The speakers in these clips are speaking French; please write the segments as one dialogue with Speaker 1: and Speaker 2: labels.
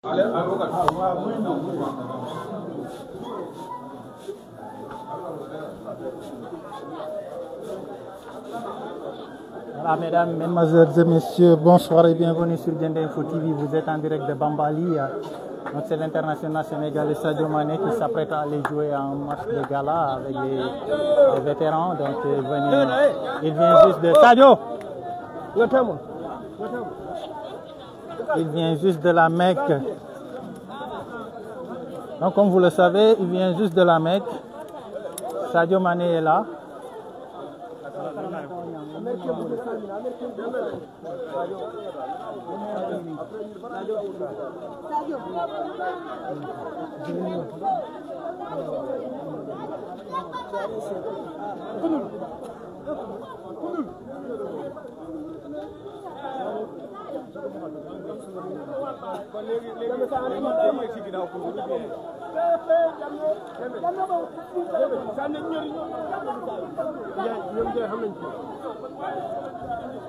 Speaker 1: Voilà, mesdames, mesdemoiselles et messieurs, bonsoir et bienvenue sur Diendé Info TV. Vous êtes en direct de Bambali. Donc c'est l'international sénégalais Sadio Mané qui s'apprête à aller jouer un match de gala avec les vétérans. Donc il vient juste de Sadio. Il vient juste de la Mecque. Donc comme vous le savez, il vient juste de la Mecque. Sadio Mané est là.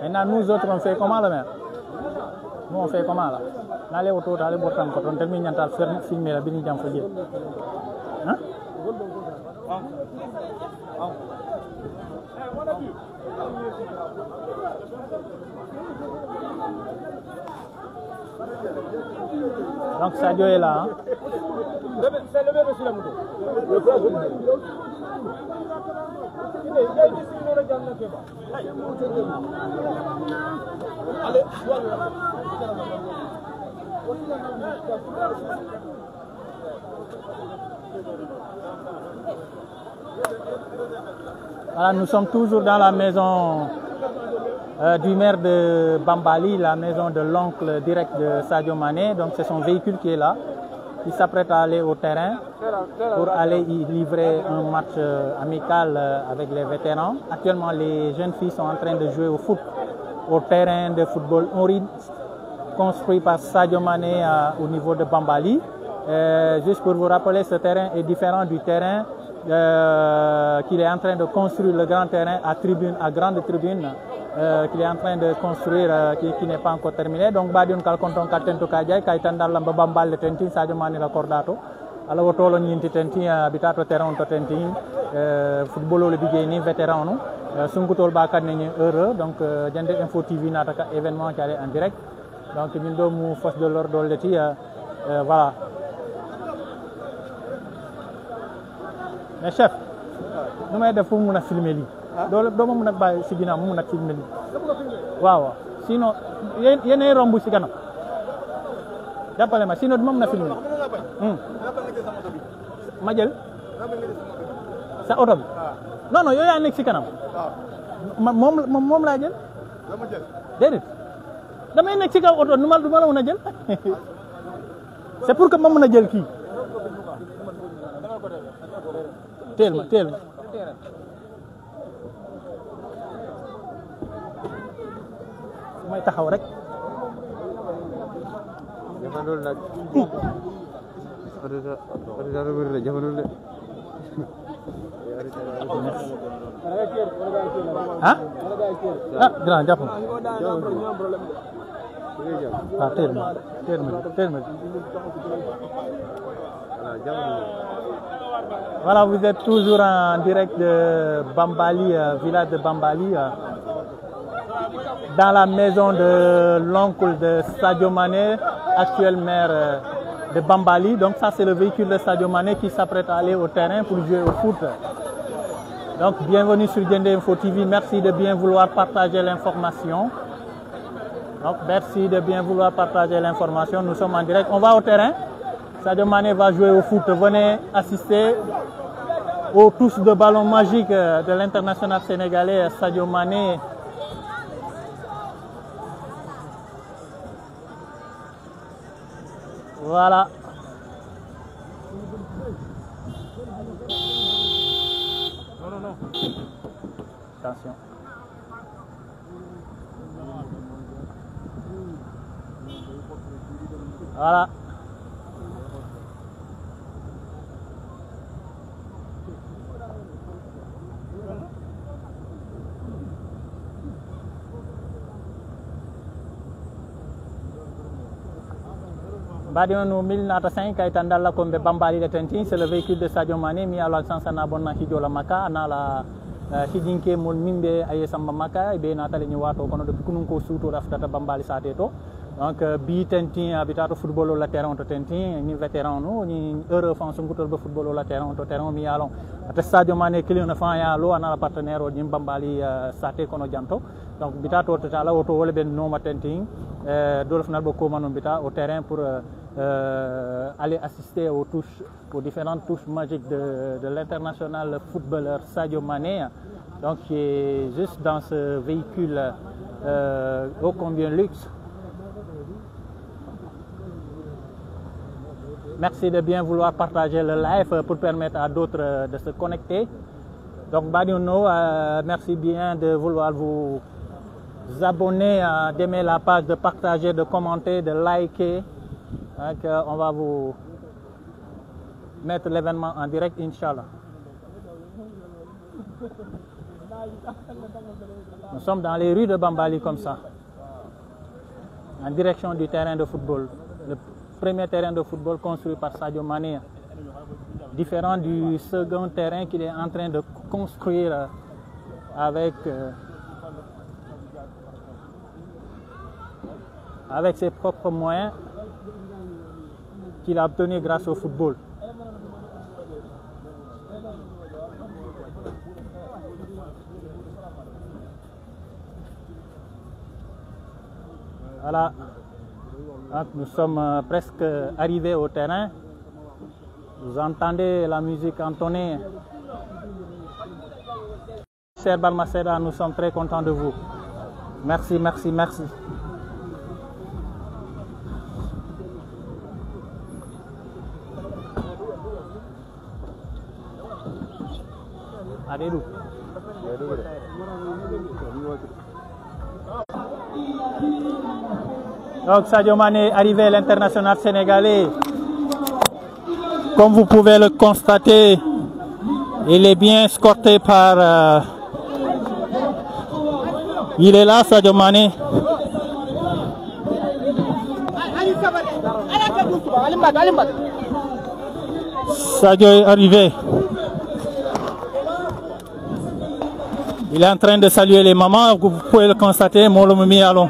Speaker 1: Maintenant, nous autres, on fait comment, le maire? Nous, on fait comment, là? N'allez au tour, allez au temps, quand on termine de filmer la bini jam fajir. Hein? Donc, Sadio est là. Hein? Voilà, nous sommes toujours dans la maison du maire de Bambali, la maison de l'oncle direct de Sadio Mané. Donc c'est son véhicule qui est là. Il s'apprête à aller au terrain pour aller y livrer un match amical avec les vétérans. Actuellement, les jeunes filles sont en train de jouer au foot au terrain de football Henri, construit par Sadio Mané au niveau de Bambali. Juste pour vous rappeler, ce terrain est différent du terrain qu'il est en train de construire, le grand terrain à grande tribune qu'il est en train de construire, qui n'est pas encore terminé. Donc, Badion Kalkonton Katento Kajay, Kaitandal Lamba Bambal le Tentin, Sadio Mané la Cordato. Alors, Tolo Ninti Tentin, habitato terrain to Tentin, football le Bigeni, vétéran. Sunkutol Bakar n'est heureux. Donc, Diendé Info TV n'a pas événement qui est en direct. Donc, nous sommes force de l'ordre de l'État. Voilà. Mais chef, nous avons filmé. Doo ma mën a bàyyi si ginnaaw mu mën a filmé lii waaw sinon yéenay romb si kanam jàppale ma sinon du ma mën a filmé ma jël sa oto bi non non yow yaa nekk si kanam moom laa jël déedéet damay nekk si kaw oto du ma la mën a jël c'est pour que ma mën a jël kii teel ma may taxaw rek
Speaker 2: jafanul nag ordinateur bëri la jafanul de
Speaker 1: ah grand jàpp teel ma voilà, vous êtes toujours en direct de Bambali, village de Bambali, dans la maison de l'oncle de Sadio Mané, actuel maire de Bambali. Donc ça, c'est le véhicule de Sadio Mané qui s'apprête à aller au terrain pour jouer au foot. Donc bienvenue sur Diendé Info TV. Merci de bien vouloir partager l'information. Donc merci de bien vouloir partager l'information. Nous sommes en direct. On va au terrain. Sadio Mané va jouer au foot. Venez assister aux touches de ballon magique de l'international sénégalais Sadio Mané. Voilà. Non. Attention. Voilà. Badiono 1005 kay tandalla kombe Bambali le Tentin, c'est le véhicule de Sadio Mané mi ala sansana bonna hijo la maka na la hijinke mol mimbe aye samba maka e be natale ni wato kono de kunun ko suto raftata Bambali sate to. Donc bi Tentin habitato football la terrain to Tentin ni vétéran no ni heureux fan sungutol be football la terrain to terrain mi alon ata Sadio Mané kilio na fan ya lo ana la partenaire o nyim Bambali sate kono janto. Donc bitato to tala auto wala ben no Tentin dolfnal bo ko manon bita au terrain pour aller assister aux différentes touches magiques de l'international footballeur Sadio Mané, donc qui est juste dans ce véhicule ô combien luxe. Merci de bien vouloir partager le live pour permettre à d'autres de se connecter. Donc Badiono, merci bien de vouloir vous abonner, d'aimer la page, de partager, de commenter, de liker. Donc, on va vous mettre l'événement en direct, Inch'Allah. Nous sommes dans les rues de Bambali comme ça, en direction du terrain de football. Le premier terrain de football construit par Sadio Mané, différent du second terrain qu'il est en train de construire avec ses propres moyens qu'il a obtenu grâce au football. Voilà, donc nous sommes presque arrivés au terrain. Vous entendez la musique entonnée. Cher Balmaceda, nous sommes très contents de vous. Merci, merci, merci. Adedou. Donc Sadio Mané arrivé à l'international sénégalais. Comme vous pouvez le constater, il est bien escorté par... il est là, Sadio Mané. Sadio est arrivé. Il est en train de saluer les mamans, vous pouvez le constater. Molomoumi allons.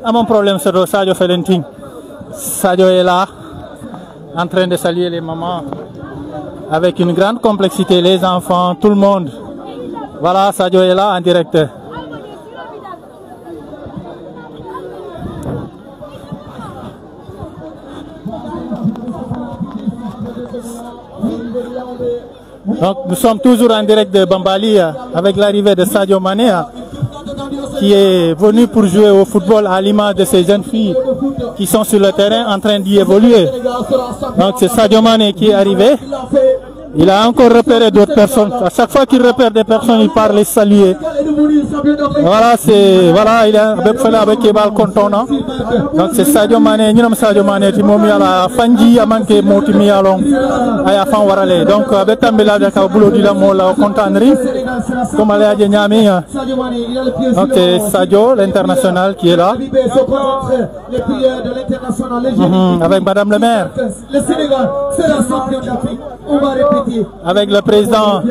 Speaker 1: À mon problème, c'est Sadio Felenting. Sadio est là, en train de saluer les mamans, avec une grande complexité, les enfants, tout le monde. Voilà, Sadio est là en direct. Donc nous sommes toujours en direct de Bambali avec l'arrivée de Sadio Mané qui est venu pour jouer au football à l'image de ces jeunes filles qui sont sur le terrain en train d'y évoluer. Donc c'est Sadio Mané qui est arrivé. Il a encore repéré d'autres personnes. À chaque fois qu'il repère des personnes, il part les saluer. Voilà, il est avec Kebal Kontona. Donc c'est Sadio Mané, nous sommes Sadio Mané, qui m'a mis à la Fanji, à manquer Motimi à long, à la fin Warale. Donc avec Tambela de Kabulo de la Mola au Contanri, comme à la Djenyami. Donc c'est Sadio, l'international, qui est là. Avec Madame le maire.
Speaker 3: Le Sénégal sera champion d'Afrique. On va répéter.
Speaker 1: Avec le président.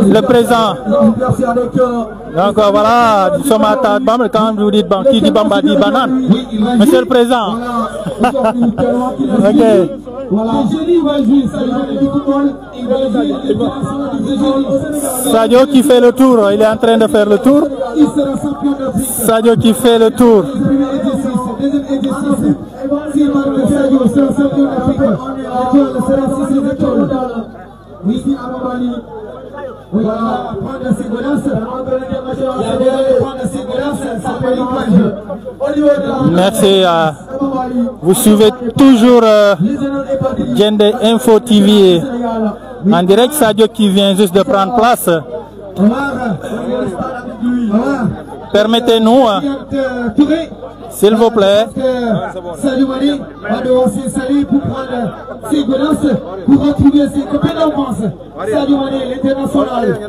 Speaker 1: Le président. Donc voilà, nous sommes à Tadbam, quand vous dites qui dit Bamba dit banane. Monsieur le président. Ok. Sadio qui fait le tour, il est en train de faire le tour. Sadio qui fait le tour. Merci. Vous suivez toujours Djende Info TV en direct. Sadio qui vient juste de prendre place. Permettez-nous, s'il vous plaît.
Speaker 3: Sadio Mané va devoir s'installer pour prendre ses godasses, pour retrouver ses copains d'enfance. Sadio Mané, l'international,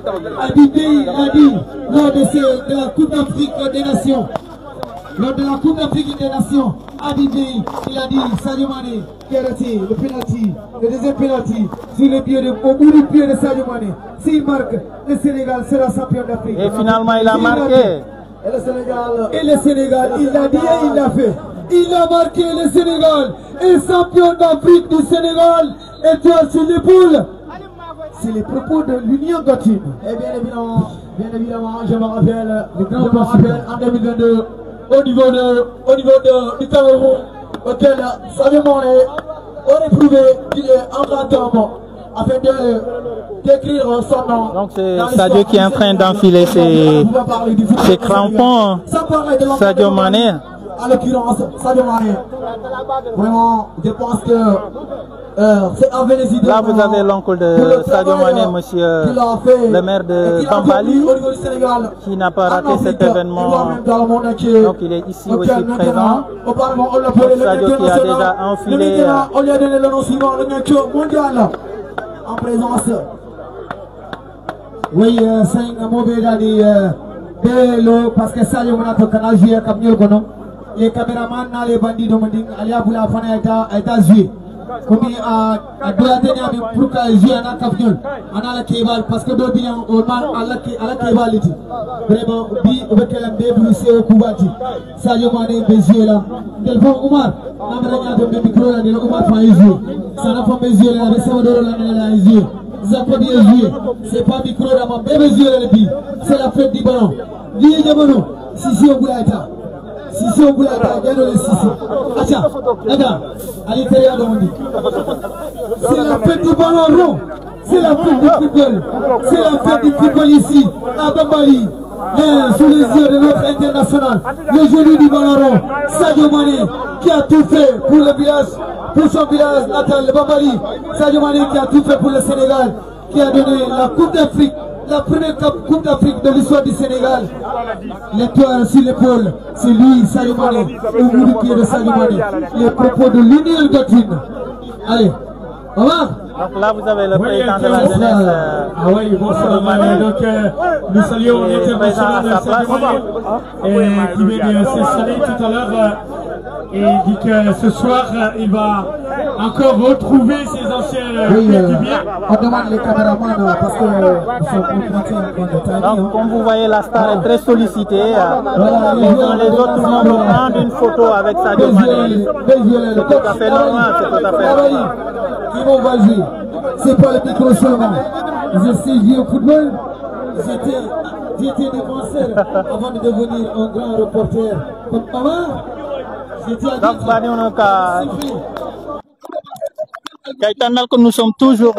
Speaker 3: a dit lors de la Coupe d'Afrique des Nations. lors de la Coupe d'Afrique des Nations, Abidjan, il a dit Sadio Mané qui a raté le penalty, le deuxième penalty sur le pied au bout du pied de Sadio Mané. S'il marque, le Sénégal sera champion d'Afrique.
Speaker 1: Et finalement, il a marqué.
Speaker 3: Et le Sénégal, il l'a dit et il l'a fait. Il a marqué le Sénégal. Et champion d'Afrique du Sénégal. Étoile sur l'épaule. C'est les propos de l'Union Gatine. Et bien évidemment, je me rappelle, en 2022, au niveau du Cameroun, auquel Sadio Mané aurait prouvé qu'il est en grand temps afin d'écrire son nom.
Speaker 1: Donc c'est Sadio qui est en train d'enfiler ses crampons. Sadio Mané.
Speaker 3: À l'occurrence, Sadio Mané. Vraiment, je pense que c'est un Vénézuélien.
Speaker 1: Là, vous avez l'oncle de Sadio Mané, monsieur le maire de Bambali, qui n'a pas raté cet événement. Donc il est ici aussi présent. Sadio qui a déjà enfilé.
Speaker 3: On lui a donné le nom suivant, le Nyacho mondial. En présence. Oui, c'est un mauvais d'année. Parce que Sadio Mané a canal joué comme nous le connaissons. Les caméramans, les bandits de Manding, Alia Boula Fana est joué. Comme il a deux années pour qu'il joue en Kafniol, en la Kébal, parce que d'autres bien au mal à la Kébal. Vraiment, bi avec l'MD, c'est au Koubati. Sadio Mané, Bézier là. Téléphone Oumar, Namrania de micro là, de Oumar Fan joué. Ça n'a pas Bézier là, receveur de la joué. Zapodi est joué. C'est pas micro là, mais Bézier là, c'est la fête du ballon. Lié de ballon, Sissi au Boulaïta. Sissi au Boulaïta, gagne le Sissi. Acha, regarde, à l'intérieur de Mondi. C'est la fête du ballon rond. C'est la fête du football. C'est la fête du football ici, à Bambali. Sous les yeux de notre international, le genou du ballon rond, Sadio Mané, qui a tout fait pour le village, pour son village natal, le Bambali. Sadio Mané qui a tout fait pour le Sénégal, qui a donné la Coupe d'Afrique. La première Coupe d'Afrique de l'histoire du Sénégal. L'étoile sur l'épaule, c'est lui, Sadio Mané, au bout du pied de Sadio Mané. Les propos de l'Union Gatine. Allez, au revoir.
Speaker 1: Donc là, vous avez le président de la jeunesse.
Speaker 4: Ah oui, bonsoir. Donc, nous saluons l'international Sadio Mané qui vient de s'installer tout à l'heure. Et dit que ce soir, il va encore retrouver ses anciens coéquipiers.
Speaker 3: On demande les caméramans parce que nous sommes
Speaker 1: donc, comme vous voyez, la star est très sollicitée. Les autres, tout le monde vont prendre une photo avec Sadio Mané. C'est tout à fait normal, c'est tout à fait normal.
Speaker 3: Ils vont jouer. C'est pas le micro seulement. Je sais jouer au football. J'étais défenseur avant de devenir un grand reporter. Comme maman.
Speaker 1: Donc, nous sommes toujours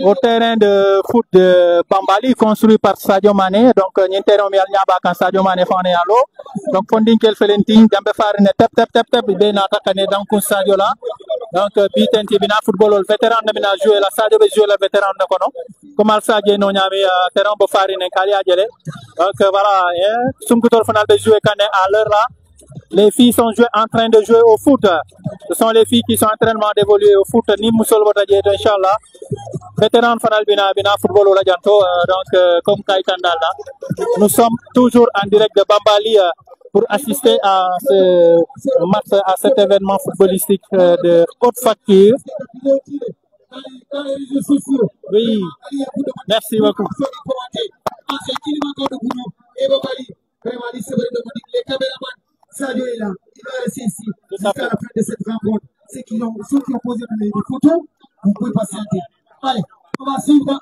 Speaker 1: au terrain de foot de Bambali, construit par Sadio Mané. Donc, nous avons Sadio Mané fait à l'eau. Donc, Fonding Kel Felentin, Dambe Farine, tap, bien attaqué dans Sadio là. Donc, Biten Tibina, football, le vétéran de Mina joué, la Sadio joué, le vétéran de Kono. Comme Sadio, nous avons terrain de Farine et Kalia Djele. Donc, voilà, Sumkutor Fanal de jouer à l'heure là. Les filles sont en train de jouer au foot. Ce sont les filles qui sont en train d'évoluer au foot. Ni Moussol Botaje, Inch'Allah. Vétéran Fanal Bina football au Lajanto. Donc, comme Kaitandal là. Nous sommes toujours en direct de Bambali pour assister à ce match, à cet événement footballistique de haute facture. Oui, merci beaucoup.
Speaker 3: Sadio est là, il va rester ici jusqu'à la fin de cette rencontre. Ceux qui ont posé des photos, vous pouvez patienter. Allez, on va suivre,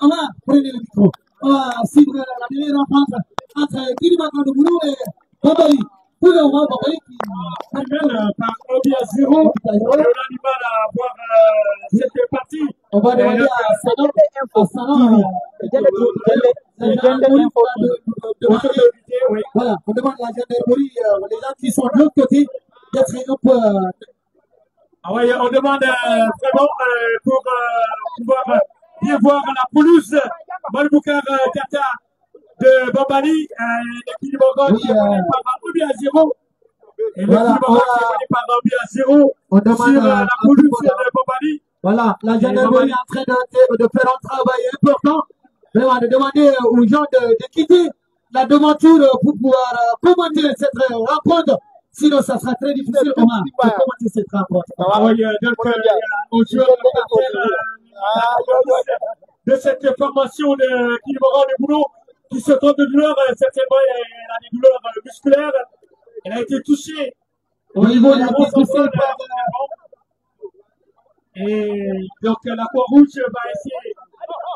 Speaker 3: prenez le micro. On va suivre la dernière rencontre entre Kilimanjaro de Boulou et Bambali. Pour le moment, Bambali qui
Speaker 4: mène par 1-0. On a du mal à voir cette partie.
Speaker 3: On va demander à Sanon. Voilà, on demande à la gendarmerie, les gens qui sont de l'autre côté, d'être un peu.
Speaker 4: Ah oui, on demande vraiment pour pouvoir bien voir la pelouse Malboukar Kata de Bambali, l'équipe Bogon qui est menée par 1-0. Et l'équipe Bogon qui est menée par 1-0 sur la pelouse de Bambali.
Speaker 3: Voilà, la gendarmerie est en train de faire un travail important. Vraiment, de demander aux gens de quitter la devanture pour pouvoir commenter cette rencontre. Sinon, ça sera très difficile, Omar, de commenter cette rencontre.
Speaker 4: Aux joueurs de cette formation de Kiliboran de Boulot, qui se trompe de douleur, certainement, elle a des douleurs musculaires. Elle a été touchée
Speaker 3: au niveau de la poussée.
Speaker 4: Et donc, la Croix-Rouge va essayer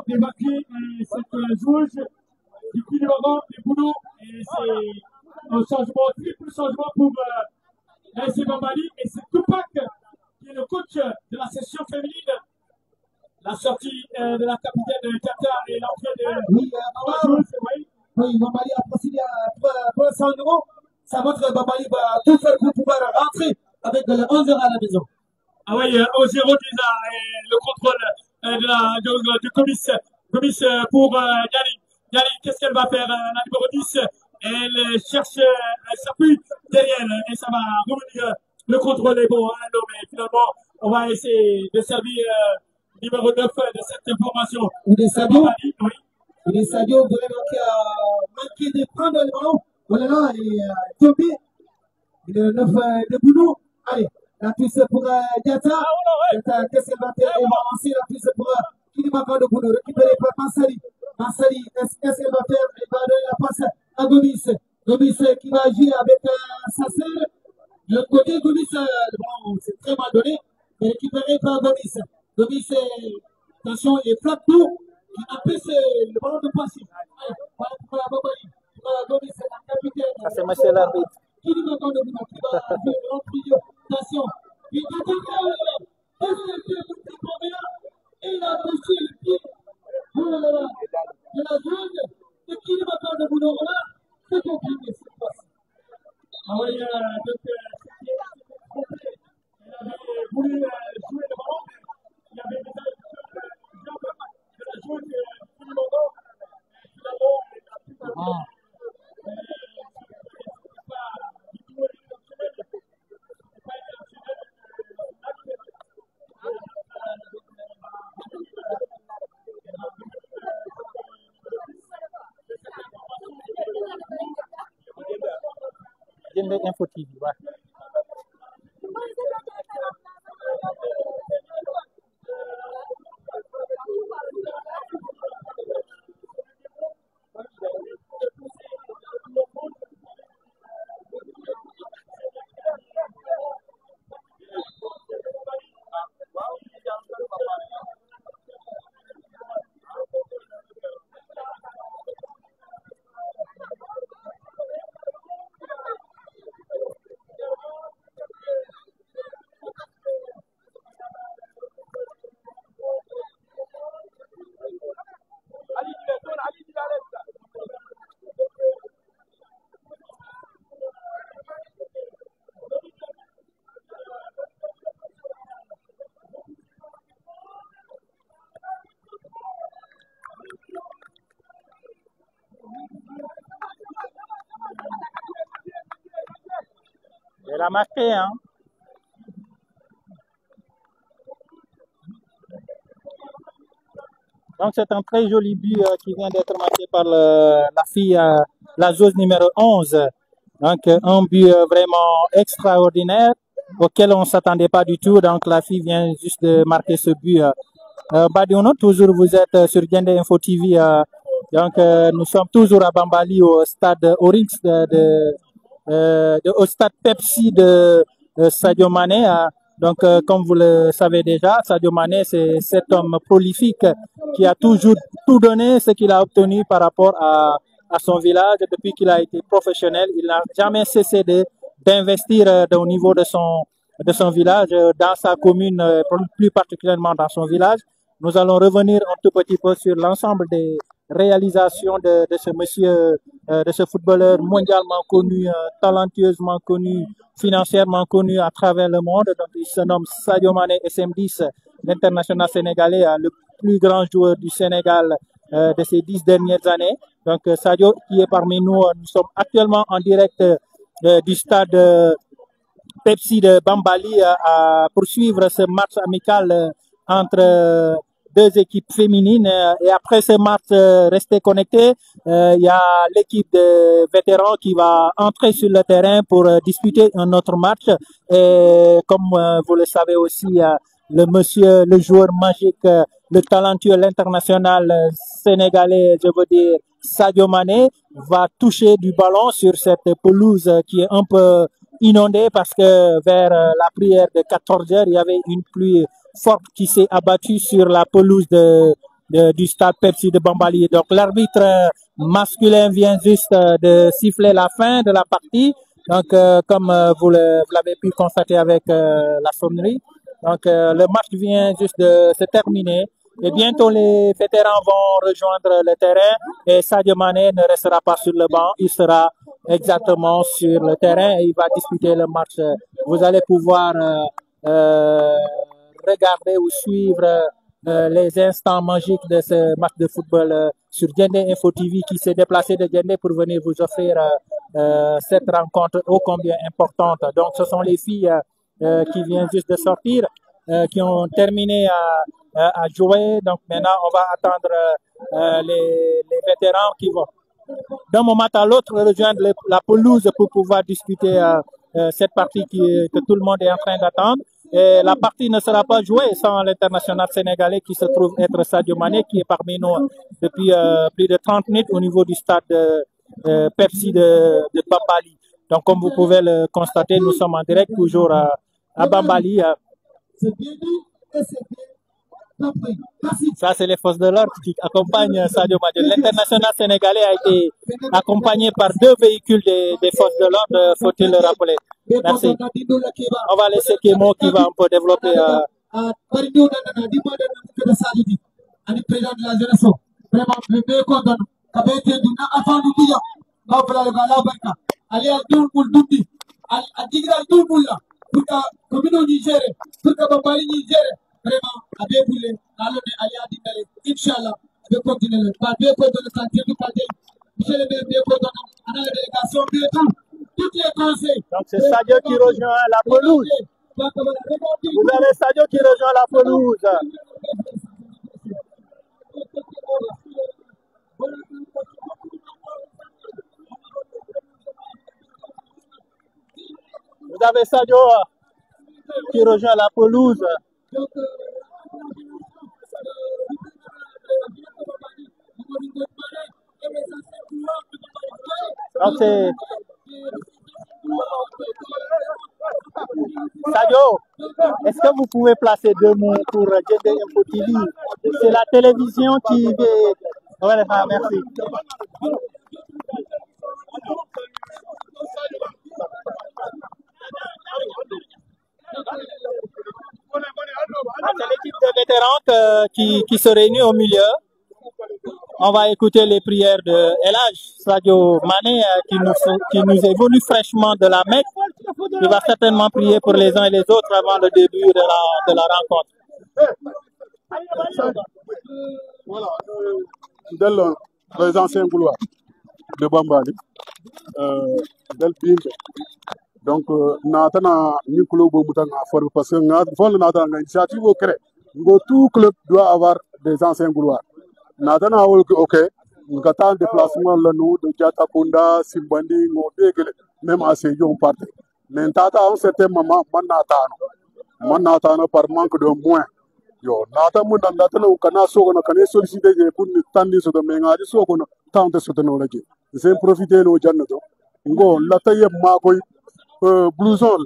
Speaker 4: d'évacuer cette joueuse du Kiliboran de Boulot. Et c'est un changement, triple changement pour l'AS Bambali. Et c'est Tupac qui est le coach de la session féminine. La sortie de la capitaine de Tata et l'entrée de
Speaker 3: oui, Bambali a procédé à 100 euros. Ça montre que Bambali va tout faire pour pouvoir rentrer avec le 11h à la maison.
Speaker 4: Ah oui, au 0 déjà, le contrôle du commissaire pour Yannick. Yannick, qu'est-ce qu'elle va faire? La numéro 10, elle cherche, elle s'appuie derrière et ça va revenir. Le contrôle est bon, hein, non, mais finalement, on va essayer de servir numéro 9 de cette formation.
Speaker 3: Oudé Sadio, oui. Oudé Sadio, vraiment qui a manqué de prendre le ballon. Voilà, là, il est tombé. Il est le 9 de Boulot. Allez, la puce pour Diata. Diata, qu'est-ce qu'elle va faire? Elle va lancer la puce pour Kilimanjaro de Boulot, récupérée par Mansali. Mansali, qu'est-ce qu'elle va faire? Elle va donner la passe à Gomis. Gomis qui va agir avec sa sœur. Le côté Gomis, bon, c'est très mal donné, mais récupéré par Gomis. Gomis, attention, il frappe tout, qui empêche le ballon de passer. Voilà pour la Bambali. Gomis, la capitaine.
Speaker 1: Ça, c'est monsieur l'arbitre.
Speaker 3: Qui dit maintenant de Boulot, qui va jouer le trio. Attention, il va il a touché le pied de la zone de Kilimanjaro de Boulot. C'est compliqué cette fois-ci.
Speaker 4: Ah oui, donc, elle avait voulu jouer le ballon, mais il y avait déjà une jambe de la joueuse Kilimanjaro. Finalement, elle n'a plus pas
Speaker 1: Info TV, ouais. Elle a marqué, hein. Donc c'est un très joli but qui vient d'être marqué par la fille, la joueuse numéro 11. Donc un but vraiment extraordinaire auquel on ne s'attendait pas du tout. Donc la fille vient juste de marquer ce but. Badiono, toujours vous êtes sur Diendé Info TV. Donc nous sommes toujours à Bambali au stade Oryx au stade Pepsi de Sadio Mané. Donc, comme vous le savez déjà, Sadio Mané, c'est cet homme prolifique qui a toujours tout donné ce qu'il a obtenu par rapport à son village. Depuis qu'il a été professionnel, il n'a jamais cessé d'investir au niveau de son village, dans sa commune, plus particulièrement dans son village. Nous allons revenir un tout petit peu sur l'ensemble des réalisations de ce monsieur, de ce footballeur mondialement connu, talentueusement connu, financièrement connu à travers le monde. Donc, il se nomme Sadio Mané SM10, l'international sénégalais, le plus grand joueur du Sénégal de ces 10 dernières années. Donc, Sadio qui est parmi nous, nous sommes actuellement en direct du stade Pepsi de Bambali à poursuivre ce match amical entre deux équipes féminines. Et après ce match, restez connectés. Il y a l'équipe de vétérans qui va entrer sur le terrain pour disputer un autre match. Et comme vous le savez aussi, le joueur magique, le talentueux, l'international sénégalais, je veux dire Sadio Mané, va toucher du ballon sur cette pelouse qui est un peu inondée parce que vers la prière de 14 heures, il y avait une pluie forte qui s'est abattue sur la pelouse du stade Pepsi de Bambali. Donc l'arbitre masculin vient juste de siffler la fin de la partie. Donc comme vous l'avez pu constater avec la sonnerie. Donc le match vient juste de se terminer. Et bientôt, les vétérans vont rejoindre le terrain et Sadio Mané ne restera pas sur le banc. Il sera exactement sur le terrain et il va disputer le match. Vous allez pouvoir regarder ou suivre les instants magiques de ce match de football sur Djendé Info TV qui s'est déplacé de Djendé pour venir vous offrir cette rencontre ô combien importante. Donc, ce sont les filles qui viennent juste de sortir, qui ont terminé à jouer. Donc maintenant, on va attendre les vétérans qui vont d'un moment à l'autre rejoindre la pelouse pour pouvoir discuter cette partie que tout le monde est en train d'attendre. Et la partie ne sera pas jouée sans l'international sénégalais qui se trouve être Sadio Mané, qui est parmi nous depuis plus de 30 minutes au niveau du stade Pepsi de Bambali. Donc comme vous pouvez le constater, nous sommes en direct toujours à Bambali. Ça, c'est les forces de l'ordre qui accompagnent Sadio Mané. L'international sénégalais a été accompagné par deux véhicules des forces de l'ordre, faut-il le rappeler. Merci. On va laisser Kémo qui va un peu développer.
Speaker 3: Vraiment, à débouler, à l'heure d'aller à Dindale, Inch'Allah, je vais continuer. Par deux côtés de santé du parti, monsieur le maire, deux côtés, à la délégation, toutes les conseils.
Speaker 1: Donc c'est Sadio qui rejoint la pelouse. Vous avez Sadio qui rejoint la pelouse. Vous avez Sadio qui rejoint la pelouse. Donc c'est Sadio, est-ce que vous pouvez placer deux mots pour Djendé Info TV? C'est la télévision qui est... Voilà, merci. C'est l'équipe de vétérans qui se réunit au milieu. On va écouter les prières de El Hadj Sadio Mané qui nous est venu fraîchement de la Mecque. Il va certainement prier pour les uns et les autres avant le début de la rencontre.
Speaker 5: Voilà, les anciens couloirs de Bambali, del Pinde. Donc, natana ni club mutanga for parce que natana initiative au cré. Tout club doit avoir des anciens couloirs. Natana ok, nous avons déplacement là nous de Diatakunda, Simbandi, même à ces jours partent. Mais tata à un certain moment, manatano par manque de moyens. Yo, nata mun dan natana ukana soko na kane solliciter pour nous tendre sur de mengadi soko na tente soutenir la gueule. C'est profiter le jannato. Ngo la taye makoy blouson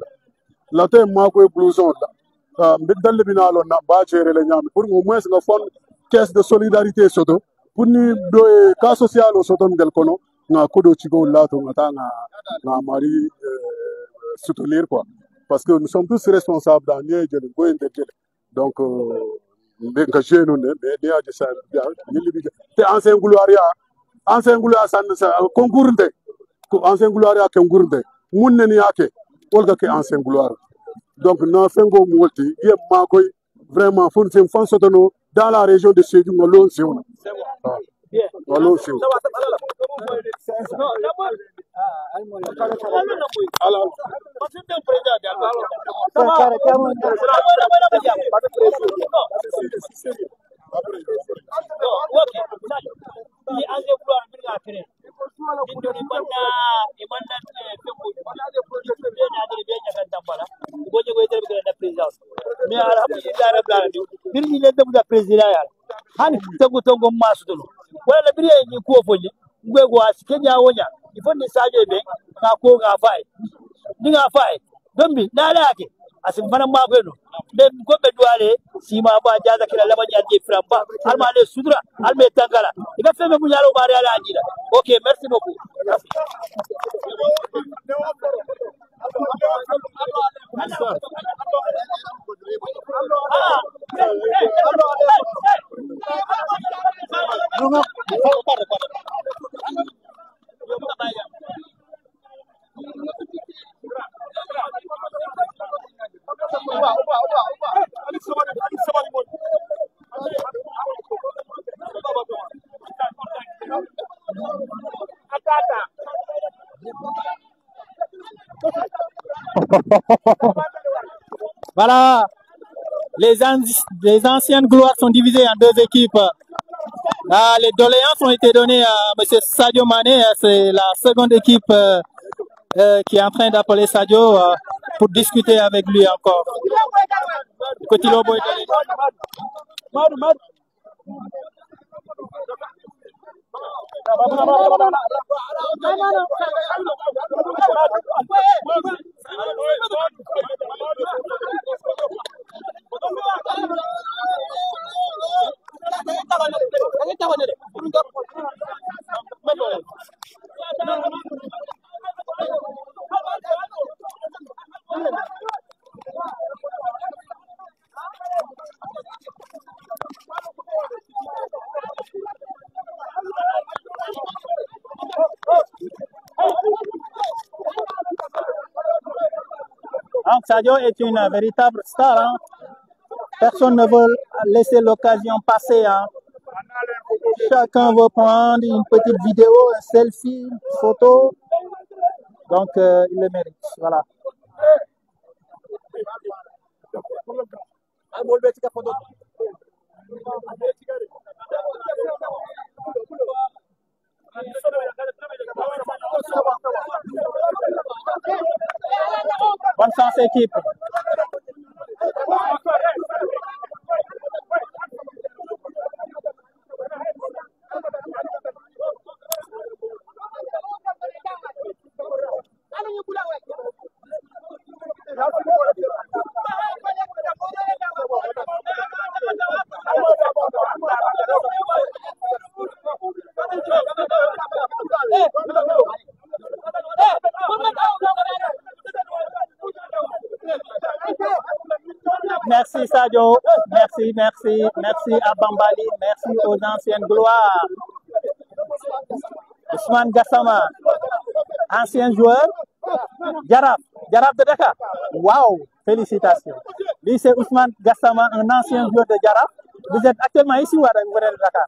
Speaker 5: la taye makoy blouson la. Bidal binalo na ba gérer les nyam pour au moins nga fond caisse de solidarité soto pour ni do cas social au soto ngel kono nga kodo chigo la to ngata nga mari soutenir quoi parce que nous sommes tous responsables dans les jeunes donc nga jeune ne mais dia de ça te ancien gloire san concours nde ancien gloire ya concours nde munne ni yake wolga ke ancien gloire donc na fengo multi yem makoy vraiment fon sem fan sotono dans la région de Sédhiou ngolo siwna bien ngolo siw alors
Speaker 6: hani tongo masudulu wala bire ni ko fonye ngwego asikenya wonya ifonde saje be ka ko ga fai dinga fai dombi dala yake asimfana magweno de ko be duale sima ba jaza kila laba nyande framba alma le sudra alme tangala iga feme bu yalo bari ala ajira. OK, merci beaucoup.
Speaker 1: Voilà, les anciennes gloires sont divisées en deux équipes. Les doléances ont été données à M. Sadio Mané. C'est la seconde équipe qui est en train d'appeler Sadio pour discuter avec lui encore. Donc Sadio est une véritable star. Hein. Personne ne veut laisser l'occasion passer. Hein. Chacun veut prendre une petite vidéo, un selfie, une photo. Donc il le mérite. Voilà. Bonne chance équipe. Merci Sadio, merci à Bambali, merci aux anciennes gloires. Ousmane Gassama, ancien joueur. Jaraf de Dakar. Waouh, félicitations. Lui c'est Ousmane Gassama, un ancien joueur de Jaraf. Vous êtes actuellement ici ou à Dakar?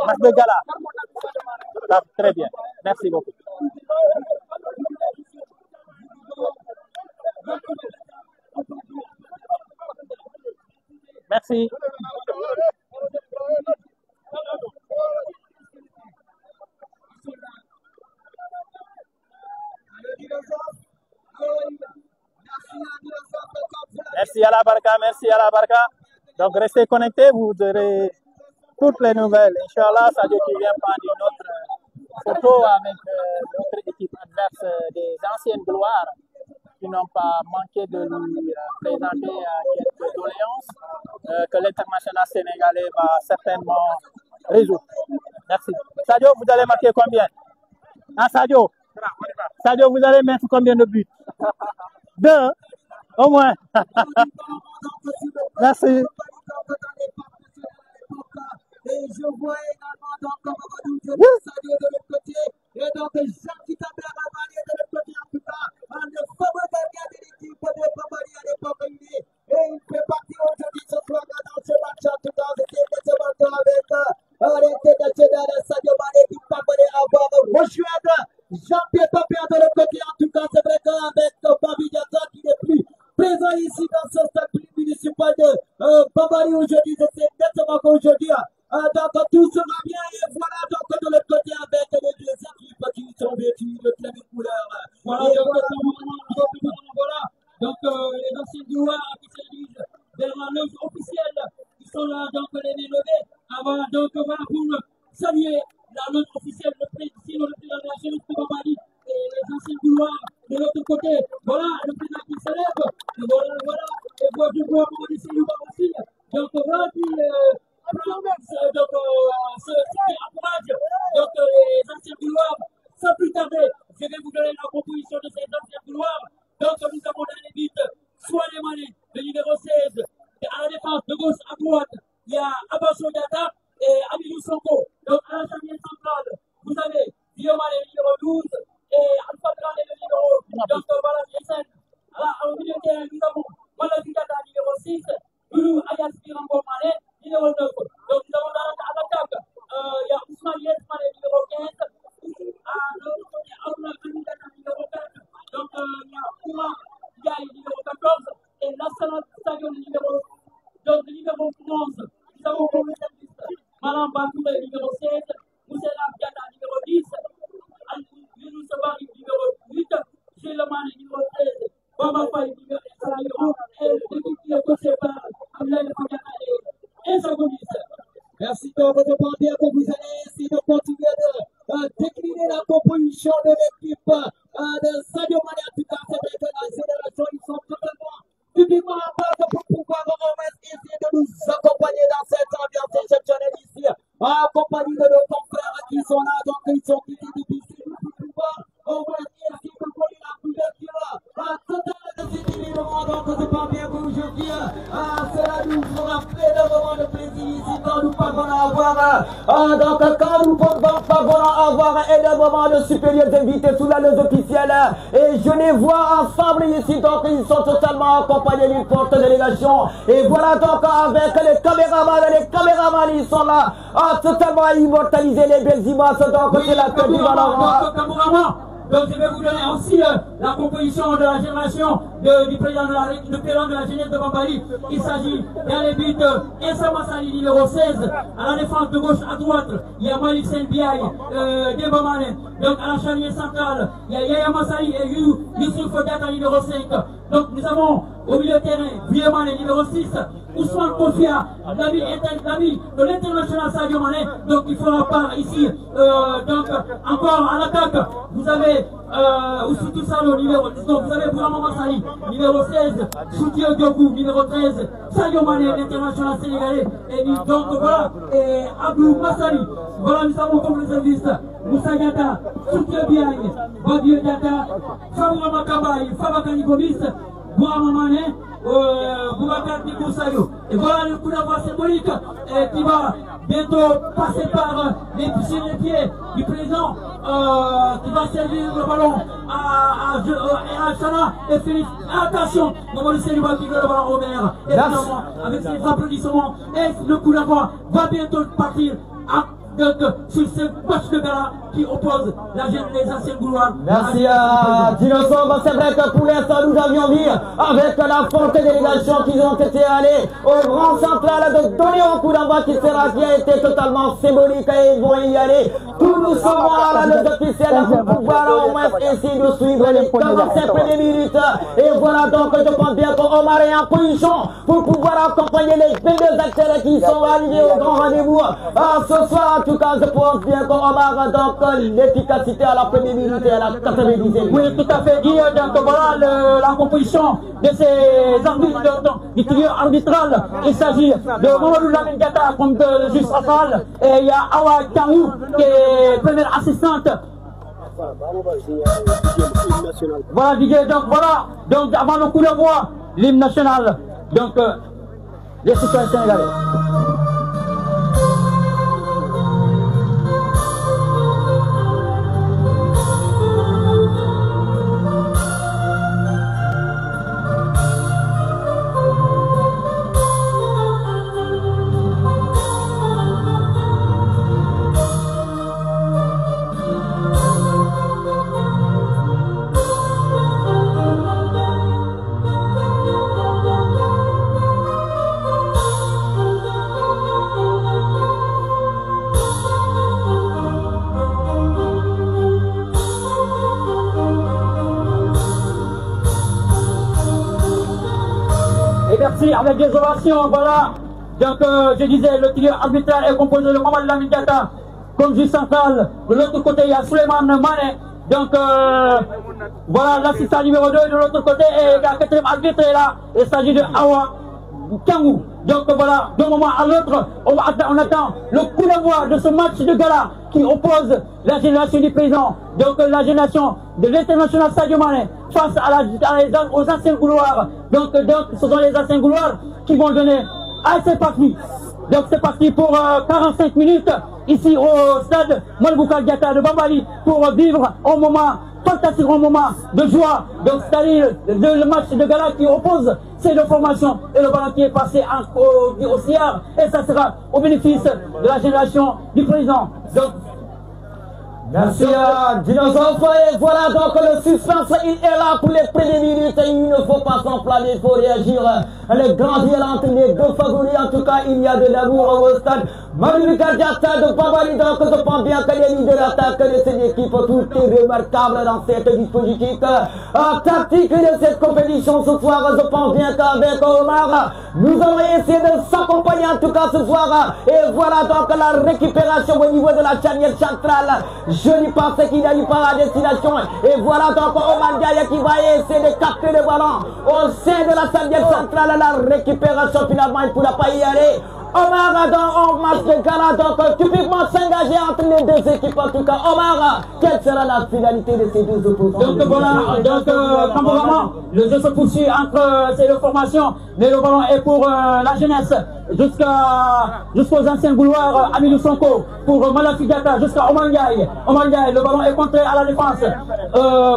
Speaker 1: Match de gala. Ah, très bien, merci beaucoup. Merci. Merci à la barca. Donc restez connectés, vous aurez toutes les nouvelles. Inch'Allah, Sadio qui vient prendre une autre photo avec notre équipe adverse des anciennes gloires qui n'ont pas manqué de lui présenter quelques doléances que l'international sénégalais va certainement résoudre. Merci. Sadio, vous allez marquer combien? Ah, Sadio, vous allez mettre combien de buts? 2, au moins. Merci.
Speaker 3: Et je vois également donc Sadio de l'autre côté et donc Jean-Qui Tabler Bambali de l'autre côté en tout cas un des fameux gardiens de l'équipe de Bambali à l'époque et il fait partie aujourd'hui ce soir dans ce match en tout cas c'était ce match avec l'international Sadio Mané qui parvenait à avoir rejoindre Jean-Pierre Papin de l'autre côté en tout cas c'est vrai qu'avec Babi Diaton
Speaker 4: sont vêtus de plein de couleurs. Voilà, donc les anciens joueurs qui se dirigent vers la loge officielle, qui sont là, donc les levés. Avant, donc voilà, pour saluer la loge officielle, le président de la jeunesse de Bambali et les anciens couloirs de l'autre côté. Voilà, le président qui se lève. Et voilà, et moi je vois mon lycée aussi. Donc voilà qui encourage donc les anciens couloirs. Sans plus tarder, je vais vous donner la composition de ces anciens couloirs. Donc nous avons dans les buts Souare Mané, le numéro 16. Et à la défense de gauche à droite, il y a Abasso Diatta et Amilou Sonko. Donc à la charnière centrale, vous avez Diomane, le numéro 12, et Alpha Grande, le numéro. Donc voilà, Jason. Alors au milieu de terrain, nous avons Malavi Diatta, numéro 6, Loulou Ayas Pirambo Mané, numéro 9. Donc nous avons dans l'attaque, il y a Ousmane Yes Mané, numéro 15. À l'autre côté, Aouna Diatta, numéro 4. Donc il y a Oumar Diaye, numéro 14, et Lassana Sadio, numéro 11. Nous avons pour le service Malam Bakouré, numéro 16, Moussela Diatta, numéro 10, Younous Sabari, numéro 8, Gilles Mané, numéro 13, Baba Faye, numéro 11, et l'équipe qui est coachée par Ablaï Fagana et Sagonis.
Speaker 3: Merci donc de bien que vous allez essayer de continuer de décliner la composition de l'équipe de Sadio Mané. En tout cas, c'est vrai que la génération, ils sont totalement publiquement en place pour pouvoir essayer de nous accompagner dans cette ambiance exceptionnelle ici, accompagné de nos confrères qui sont là, donc ils sont quittés depuis pour pouvoir au moins essayer de coller la couverture totale de cet événement. Donc c'est pas bien qu'aujourd'hui, cela nous fera énormément de plaisir ici quand nous parvenons à avoir, quand nous parvenons à avoir énormément de supérieurs invités sous la loge officielle, et je les vois ensemble ici, donc ils sont totalement accompagnés d'une forte délégation, et voilà donc avec les caméramans ils sont là, totalement immortaliser les belles images, donc c'est la fête du Valorant.
Speaker 4: Donc je vais vous donner aussi la composition de la génération du président de la jeunesse de Bambali. Il s'agit dans les buts Essa Massali, numéro 16, à la défense de gauche à droite, il y a Malik Senbiaï, Demba Mané. Donc à la charnière centrale, il y a Yaya Massali et Youssouf Diatta, numéro 5. Donc nous avons au milieu de terrain, Vieux numéro 6, Ousmane Kofia, l'ami de l'international Sadio Mané. Donc il fera part ici. Donc encore à l'attaque, vous avez Oussoutou Salo, numéro 10. Donc vous avez Bourama Massali, numéro 16, Soutio Diokou, numéro 13, Sadio Mané, l'international sénégalais. Et donc voilà, et Abdou Massali. Voilà, nous avons comme réserviste Moussa Diatta, Soutio Biagne, Badio Diatta, Fabourama Kabaye, Fabakani Gomis, Bourama Mané, Boubacar Nikou Sayo. Et voilà le coup d'envoi symbolique qui va bientôt passer par les pieds du président qui va servir le ballon à Chana et Philippe. Attention, Mamadou Séliba qui veut le ballon au maire. Et finalement, avec ses applaudissements, et le coup d'envoi va bientôt partir sur ce match de gala qui oppose les anciens gouloirs.
Speaker 3: Merci à Dinosaure. C'est vrai que pour l'instant nous avions vu avec la forte délégation qu'ils ont été allés au grand central de donner un coup d'envoi qui a été totalement symbolique et ils vont y aller tout doucement à la loge officielle pour pouvoir au moins essayer de suivre les 45 premières minutes. Et voilà donc je pense bien qu'Omar est en position pour pouvoir accompagner les 22 acteurs qui sont arrivés au grand rendez-vous ce soir. En tout cas, je pense bien qu'Omar donc l'efficacité à la première minute et à la 90e.
Speaker 4: Oui, tout à fait, Guy. Donc voilà la composition de ces arbitres, du trio arbitral. Il s'agit de Mamadou Lamine Diatta comme le juge central. Et il y a Awa Kamou qui est première assistante. Voilà, Didier. Donc voilà, donc avant le coup d'envoi, l'hymne national. Donc les citoyens sénégalais.
Speaker 6: aussi avec des ovations, voilà. Donc je disais, le trio arbitral est composé de Mamadou Lamine Diatta comme juge central. De l'autre côté, il y a Souleymane Mané. Donc voilà l'assistant numéro 2 de l'autre côté et la quatrième arbitre est là. Il s'agit de Awa Kangou. Donc voilà, d'un moment à l'autre, on attend le coup d'envoi de ce match de gala qui oppose la génération du président, donc la génération de l'international Sadio Mané face aux anciens couloirs. Donc ce sont les anciens couloirs qui vont donner. Ah, c'est parti. Donc c'est parti pour 45 minutes ici au stade Malbouka Diatta de Bambali pour vivre un moment fantastique, un moment de joie. Donc c'est-à-dire le match de gala qui oppose ces deux formations et le ballon qui est passé au CR et ça sera au bénéfice de la génération du président. Donc,
Speaker 7: merci à Dinosaure. Et voilà donc le suspense, il est là pour les premières minutes et il ne faut pas s'enflammer, il faut réagir. Le grand duel entre les deux favoris, en tout cas il y a de l'amour au stade Malbouka Diatta de Bambali. Donc je pense bien que les lignes de l'attaque de cette équipe, tout est remarquable dans cette dispositif tactique de cette compétition ce soir. Je pense bien qu'avec Omar, nous allons essayer de s'accompagner en tout cas ce soir. Et voilà donc la récupération au niveau de la charnière centrale. Je ne pense qu'il n'arrive pas à destination. Et voilà donc Omar Diaye qui va essayer de capter le ballon au sein de la charnière centrale. La récupération finalement il ne pourra pas y aller. Omar dans un match de gala, donc typiquement s'engager entre les deux équipes. En tout cas, Omar, quelle sera la finalité de ces deux opposants?
Speaker 6: Donc voilà, donc comme vraiment, le jeu se poursuit entre ces deux formations, mais le ballon est pour la jeunesse jusqu'aux anciens gouloirs Amidou Sonko, pour Malafi Diatta jusqu'à Omar Ndiaye. Omar Ndiaye, le ballon est contré à la défense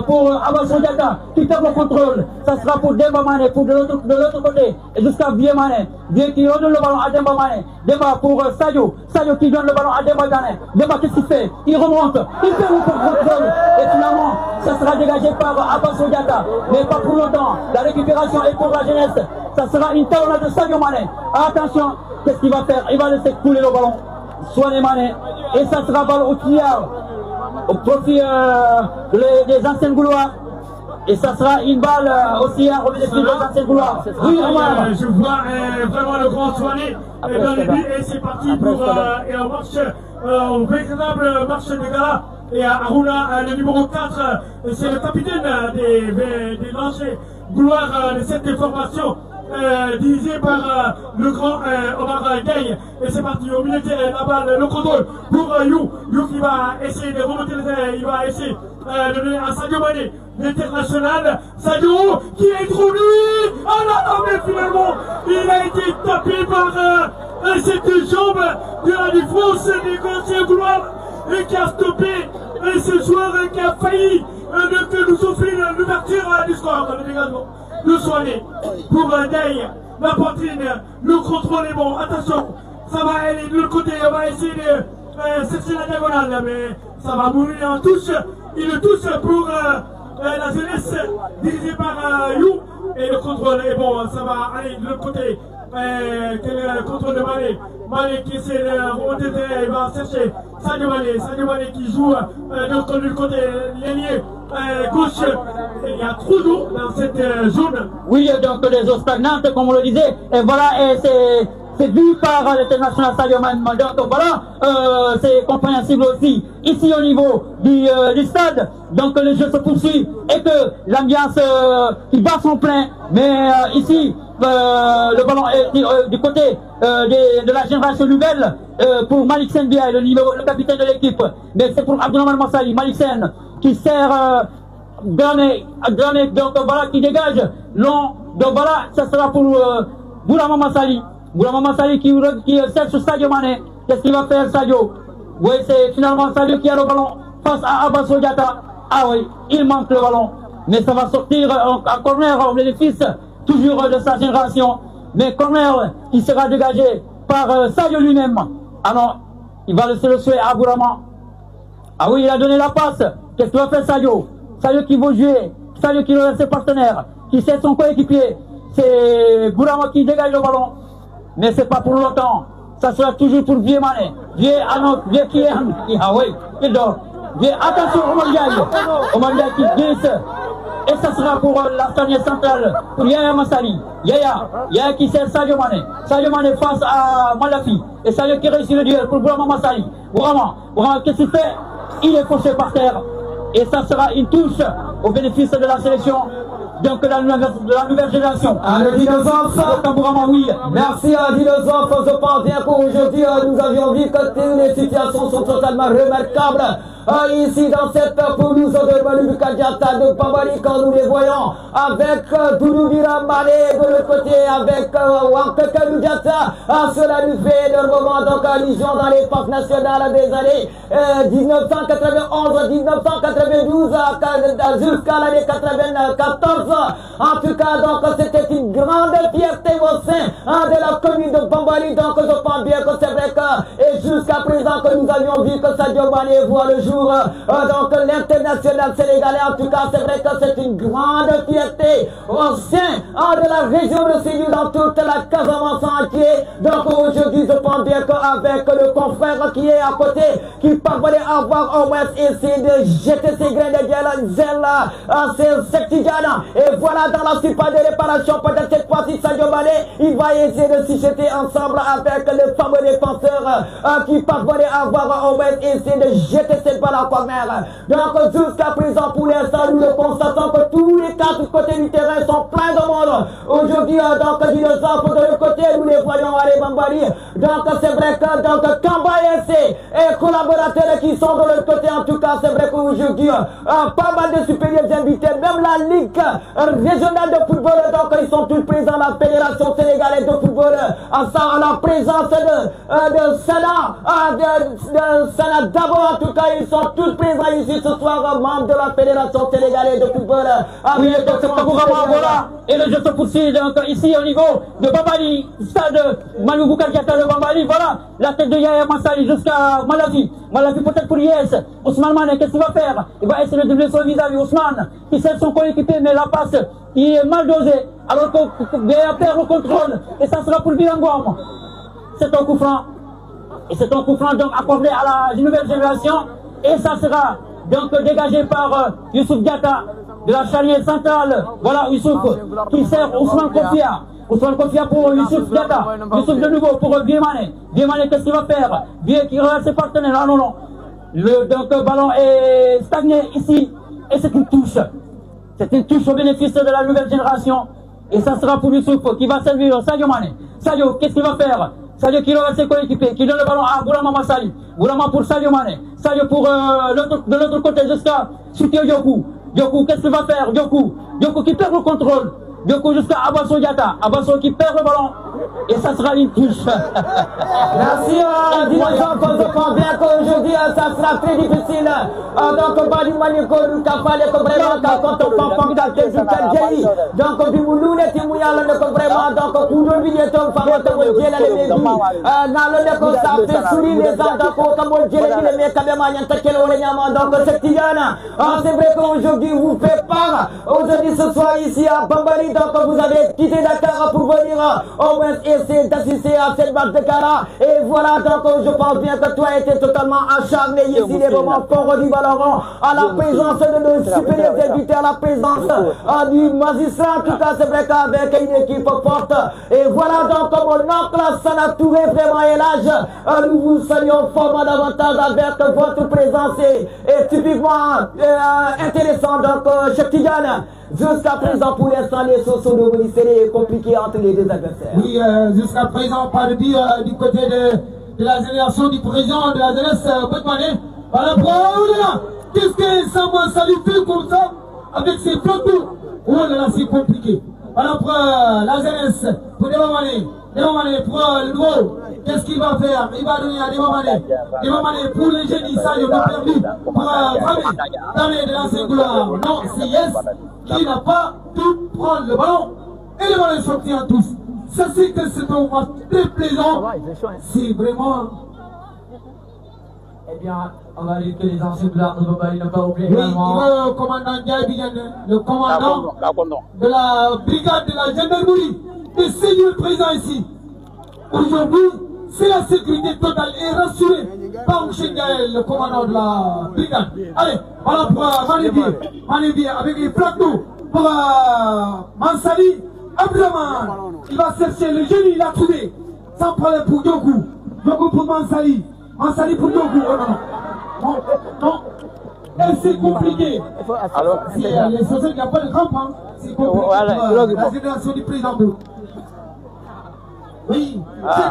Speaker 6: pour Abassou Diatta qui perd le contrôle. Ça sera pour Demba Mané, pour de l'autre côté, et jusqu'à Vieux Mané. Vieux qui redonne le ballon à Demba Mané. Demba pour Sadio. Sadio qui donne le ballon à Demba Mané. Demba, qu'est-ce qu'il fait? Il remonte, il perd le contrôle. Et finalement, ça sera dégagé par Abassou Diatta. Mais pas pour longtemps. La récupération est pour la jeunesse. Ça sera une talonnade de Sadio Mané. Attention, qu'est-ce qu'il va faire? Il va laisser couler le ballon. Soigner Mané. Et ça sera balle au tiers. Au profit des anciens gouloirs. Et ça sera une balle aussi au bénéfice des anciens gouloirs. Oui, Omar.
Speaker 4: Je vois vraiment le grand Soigné dans les buts et c'est parti pour un match, un véritable match de gala. Et Aruna, le numéro 4, c'est le capitaine des lancers gouloirs de cette formation. Dirigé par le grand Omar Gaye. Et c'est parti au milieu de la balle, le contrôle pour You qui va essayer de remonter les airs, il va essayer de donner à Sadio Mané, l'international. Sadio qui est introduit. Ah non, mais finalement il a été tapé par cette jambe de la défense des anciens couloirs et qui a stoppé ce joueur qui a failli nous offrir l'ouverture du score, le dégagement. Le Soigné pour Daï, la poitrine, le contrôle est bon, attention, ça va aller de l'autre côté, on va essayer de chercher la diagonale, mais ça va mourir en touche, il le touche pour la jeunesse dirigée par You, et le contrôle est bon, ça va aller de l'autre côté, quel est le contrôle de Mané, Mané qui essaie de remonter, il va chercher Sadio Mané qui joue donc de l'autre côté, lié gauche, il y a trop d'eau dans cette zone.
Speaker 6: Oui, donc des eaux stagnantes, comme on le disait, et voilà, et c'est vu par l'international Sadio Mané. Donc voilà, c'est compréhensible aussi ici au niveau du stade. Donc le jeu se poursuit et que l'ambiance qui bat son plein, mais ici le ballon est du côté de la génération nouvelle pour Malik Sen Biaye, le capitaine de l'équipe, mais c'est pour Abdourahmane Massali, Malik Sen qui sert Grané, donc voilà, qui dégage long, donc voilà, ça sera pour Boulama Massali qui sert sur Sadio Mané. Qu'est-ce qu'il va faire Sadio? Oui, c'est finalement Sadio qui a le ballon face à Abassou Diatta. Ah oui, il manque le ballon, mais ça va sortir en corner au bénéfice toujours de sa génération, mais corner qui sera dégagé par Sadio lui-même. Ah non, il va laisser le souhait à Bourama. Ah oui, il a donné la passe. Qu'est-ce qu'il va faire Sadio? Sadio qui veut jouer, Sadio qui laisse ses partenaires, qui sait son coéquipier. C'est Bourama qui dégage le ballon, mais c'est pas pour longtemps. Ça sera toujours pour Vieux Mané. Vieux qui est, ah oui, il dort. Attention, Omar Ndiaye qui glisse. Et ça sera pour la charnière centrale, pour Yaya Massali. Yaya qui sert Sadio Mané. Sadio Mané face à Malafi. Et Sadio qui réussit le duel pour Bourama Massali. Bourama, qu'est-ce qu'il fait? Il est fauché par terre. Et ça sera une touche au bénéfice de la sélection. Donc de la nouvelle génération.
Speaker 7: Le Dinosaure,
Speaker 6: oui.
Speaker 7: Merci à Dinosaure. Je pense bien qu'aujourd'hui nous avions vu que toutes les situations sont totalement remarquables. Ici dans cette pelouse de Manu Kadiata de Bambali, quand nous les voyons avec Doudou Biramane de l'autre côté, avec Wankaka Ludiata, cela nous fait énormément d'occasion dans les parcs nationaux des années 1991, 1992 jusqu'à l'année 94. En tout cas, donc c'était une grande fierté au sein de la commune de Bambali. Donc je pense bien que c'est vrai que et jusqu'à présent que nous avions vu que Sadio Mané voit le jour. Donc l'international sénégalais, en tout cas, c'est vrai que c'est une grande fierté au sein de la région de Sédhiou, dans toute la Casamance entière. Donc aujourd'hui, je pense bien qu'avec le confrère qui est à côté, qui parvenait à avoir au moins essayé de jeter ses grains de zèle à ses sectidianes. Et voilà, dans la super de réparation, peut-être cette fois-ci, Sadio Mané, il va essayer de s'y jeter ensemble avec le fameux défenseur qui parvenait à avoir au moins essayé de jeter cette balle à corner. Donc jusqu'à présent, pour l'instant, nous le constatons que tous les quatre côtés du terrain sont pleins de monde. Aujourd'hui, donc, Dinosaure de l'autre côté, nous les voyons aller Bambali. Donc c'est vrai que donc Kamba et collaborateurs qui sont de l'autre côté, en tout cas, c'est vrai qu'aujourd'hui, pas mal de supérieurs invités, même la Ligue régionale de football, donc ils sont tous présents, la Fédération sénégalaise de football, à la présence de Sana, de Sana Dabo, en tout cas, ils sont tous présents ici ce soir, membres de la Fédération sénégalaise de football.
Speaker 6: Oui, donc c'est voilà. Et le jeu se poursuit donc ici au niveau de Bambali, stade Manu Kadiata de Bambali. Voilà la tête de Yaya Massali jusqu'à Malafi. Malafi peut-être pour Yes. Ousmane Mané, qu'est-ce qu'il va faire? Il va essayer de doubler son visage. Ousmane qui sert son coéquipier, mais la passe il est mal dosée. Alors que Yaya perd le contrôle. Et ça sera pour Birangouam. C'est un coup franc. Et c'est un coup franc donc accordé à la nouvelle génération. Et ça sera donc dégagé par Youssouf Diatta de la charnière centrale. Voilà Youssouf qui sert Ousmane Kofia. Ousmane Kofia pour Youssouf Diatta. Youssouf de nouveau pour Biemane. Biemane, qu'est-ce qu'il va faire? Bien qui regarde ses partenaires. Ah non, non. Donc le ballon est stagné ici. Et c'est une touche. C'est une touche au bénéfice de la nouvelle génération. Et ça sera pour Youssouf qui va servir Sadio Mané. Sadio, qu'est-ce qu'il va faire? Sadio qui regarde ses coéquipiers, qui donne le ballon à Bourama Massali. Bourama pour Sadio Mané. Sadio pour de l'autre côté jusqu'à Soutio Diokou. Diokou, qu'est-ce qu'il va faire? Diokou qui perd le contrôle. Diokou jusqu'à Abasso Diatta. Abasso qui perd le ballon. Et ça sera une touche.
Speaker 7: Merci à Dinosaure, je pense bien qu'aujourd'hui ça sera très difficile. Donc, Badi Maniko, nous capable de vraiment quand on pense dans quel jour donc, Bimoulou, les Timouya, le vraiment, donc, Koudou, Vigneton, Famoto, Djela, les Mébi. Nalo, le ça fait sourire les gens, donc, comme Djela, les mecs, Kabema, Yantakelo, les Yaman, donc, c'est Tiana. C'est vrai qu'aujourd'hui, vous faites part. Aujourd'hui, ce soir, ici à Bambali, donc, vous avez quitté Dakar pour venir au moins essayer d'assister à cette match de Cara. Et voilà, donc je pense bien que toi été totalement acharné ici, les moments forts du ballon, à la présence de nos supérieurs invités, à la présence du magistrat. En tout cas, c'est vrai qu'avec une équipe forte. Et voilà, donc mon oncle Sana Touré, vraiment élage, nous vous saluons fort davantage avec votre présence et typiquement intéressant, donc Cheikh Tidiane. Jusqu'à présent, pour l'instant, les choses sont devenues serrées et compliquées entre les deux adversaires.
Speaker 3: Oui, jusqu'à présent, pas de dire du côté de la génération du président de la jeunesse, Botmané. Voilà, qu'est-ce que ça fait comme ça avec ses plateaux? Oh là là, c'est compliqué. Voilà, pour la jeunesse, pour Demamane, pour le nouveau, qu'est-ce qu'il va faire? Il va donner à Demamane pour les génies, ça, il a perdu, pour Fabé, dans l'ancien couloir. Non, c'est Yes qui n'a pas pu prendre le ballon et le ballon est sorti en tous. Ça, c'est que c'est un match très plaisant. C'est vraiment.
Speaker 7: Eh bien, on va dire que les anciens couloirs de Bambali n'ont pas oublié
Speaker 3: également. Oui, le commandant Ndiaye, le commandant de la brigade de la gendarmerie de Sédhiou, présent ici. Aujourd'hui, c'est la sécurité totale et rassurée Bang Shingael, le commandant de la brigade. Allez, voilà pour Manibi avec les plaques d'eau. Pour Mansali, Abdraman. Il va chercher le génie, il a trouvé. Sans problème pour Yoku. Yoku pour Mansali. Mansali pour Yoku. Oh non, non. Non. Et c'est compliqué. Si les sociétés, il n'y a pas de crampes, hein. C'est compliqué. La génération du président Blou. Oui,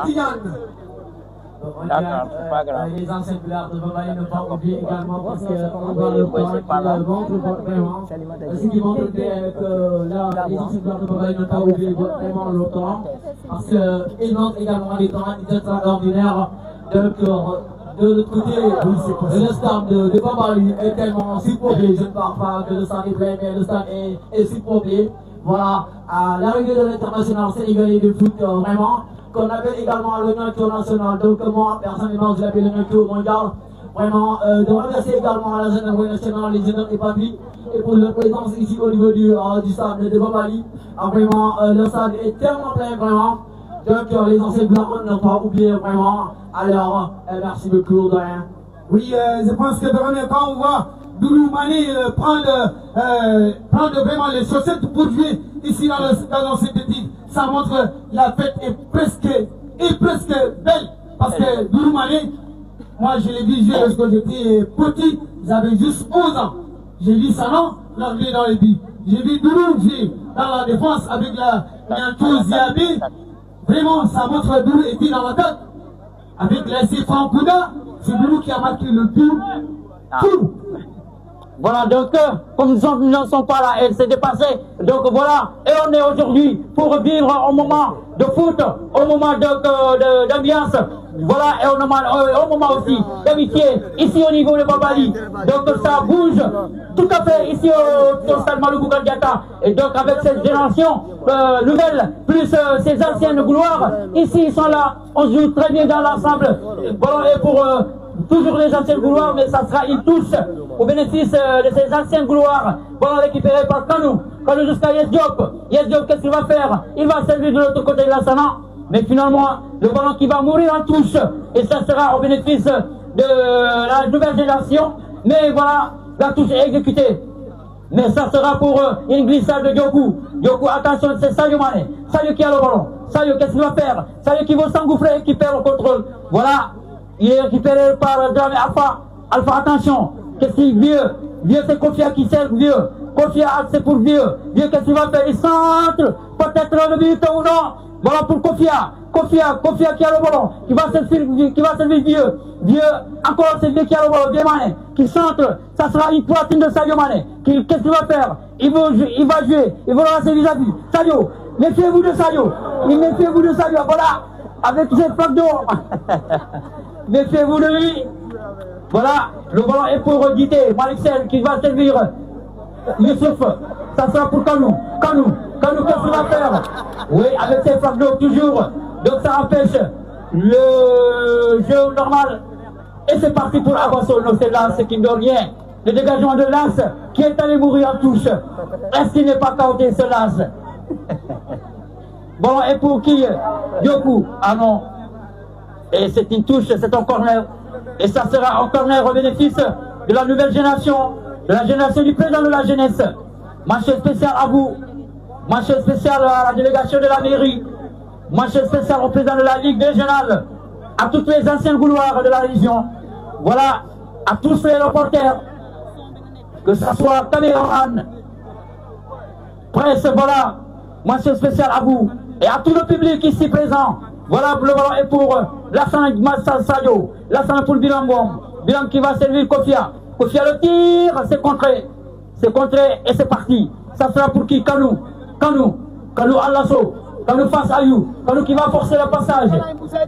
Speaker 3: c'est Yann.
Speaker 7: Les anciens couleurs de Bambaly ne pas oublier également parce qu'on voit le point qui montre vraiment ce qui montre que là, les anciens couleurs de Bambaly ne pas oublier vraiment le temps parce qu'ils montrent également les temps extraordinaires de l'autre côté. Le stade de Bambaly est tellement surpeuplé, je ne parle pas que le stade est plein, mais le stade est surpeuplé. Voilà, à l'arrivée de l'international sénégalais de foot, vraiment, qu'on appelle également le Nato national. Donc, moi, personnellement, je l'appelle le Nato mondial. Vraiment, de remercier également la gendarmerie nationale, les généraux établis, et pour leur présence ici au niveau du stade de Bambaly. Vraiment, le stade est tellement plein, vraiment. Donc, les anciens blancs n'ont pas oublié, vraiment. Alors, merci beaucoup, de rien.
Speaker 3: Oui, je pense que vraiment, quand on voit Doudou Mané prendre vraiment les chaussettes pour jouer ici dans cette équipe, ça montre que la fête est presque belle. Parce que Doudou Mané, moi je l'ai vu jouer lorsque j'étais petit, j'avais juste 11 ans. J'ai vu Sanon l'enlever dans les buts. J'ai vu Doudou jouer dans la défense avec l'enthousiasme. Vraiment, ça montre que Doudou était dans la tête. Avec l'essai Frankouda, c'est Doudou qui a marqué le but. Tout.
Speaker 7: Voilà, donc, comme nous n'en sommes pas là, elle s'est dépassée. Donc voilà, et on est aujourd'hui pour vivre un moment de foot, un moment d'ambiance. Voilà, et un moment aussi d'amitié, ici au niveau de Bambaly. Donc ça bouge tout à fait ici au stade Maloubou Kandiata. Et donc avec cette génération nouvelle, plus ces anciennes gloires, ici ils sont là, on joue très bien dans l'ensemble. Voilà, et pour toujours les anciennes gloires, mais ça sera une touche au bénéfice de ces anciennes gloires. Voilà, récupéré par Kanou jusqu'à Yes Diop. Yes Diop, qu'est-ce qu'il va faire? Il va servir de l'autre côté de la Sana. Mais finalement, le ballon qui va mourir en touche. Et ça sera au bénéfice de la nouvelle génération. Mais voilà, la touche est exécutée. Mais ça sera pour une glissade de Diokou. Diokou, attention, c'est Sadio Mané. Sadio qui a le ballon. Sadio, qu'est-ce qu'il va faire? Sadio qui va s'engouffrer et qui perd le contrôle. Voilà. Il est récupéré par Dramé Alpha. Alpha, attention. Qu'est-ce qu'il vieux? Vieux, c'est Kofia qui sert vieux. Kofia, c'est pour vieux. Vieux, qu'est-ce qu'il va faire? Il centre. Peut-être le but ou non. Voilà pour Kofia. Kofia qui a le ballon. Qui va servir vieux. Vieux, encore c'est vieux qui a le ballon. Vieux Mané. Qui centre. Ça sera une poitrine de Sadio Mané. Qu'est-ce qu'il va faire? Il va jouer. Il va lancer vis-à-vis. Sadio. Méfiez-vous de Sadio. Méfiez-vous de Sadio. Voilà. Avec cette plaque d'eau. Méfiez-vous de lui. Voilà, le ballon est pour Guité, Malixel qui va servir Youssouf. Ça sera pour Kanou. Kanou, qu'est-ce qu'il va faire? Oui, avec ses flaques d'eau toujours. Donc ça empêche le jeu normal. Et c'est parti pour Abasso. C'est Lance qui ne donne rien. Le dégagement de Lance qui est allé mourir en touche. Est-ce qu'il n'est pas counté ce Lance? Ballon est pour qui? Diokou. Ah non. Et c'est une touche, c'est un corner. Et ça sera un corner au bénéfice de la nouvelle génération, de la génération du président de la jeunesse. Mention spéciale à vous, mention spéciale à la délégation de la mairie, mention spéciale au président de la Ligue régionale, à toutes les anciennes couloirs de la région. Voilà, à tous les reporters, que ce soit caméraman, presse, voilà, mention spéciale à vous et à tout le public ici présent. Voilà, le ballon est pour Lassana Sadio. Lassana pour Bilam Bom. Bilam qui va servir Kofia. Kofia le tire, c'est contré. C'est contré et c'est parti. Ça sera pour qui? Kanou à l'assaut. Kanou face à You. Kanou qui va forcer le passage.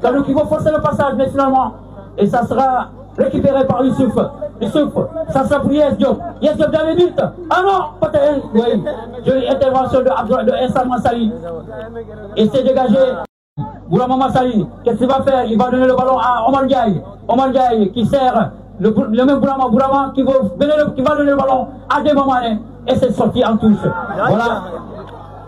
Speaker 7: Kanou qui va forcer le passage, mais finalement. Et ça sera récupéré par Youssouf. Youssouf, ça sera pour Yes Diop. Yes Diop dans les buts. Ah non, peut-être. Oui. Jolie intervention de Essa Mansali. Et c'est dégagé. Boulama Massali, qu'est-ce qu'il va faire? Il va donner le ballon à Omar Ndiaye. Omar Ndiaye qui sert le même Boulama qui va donner le ballon à Demba Mané. Et c'est sorti en touche. Voilà.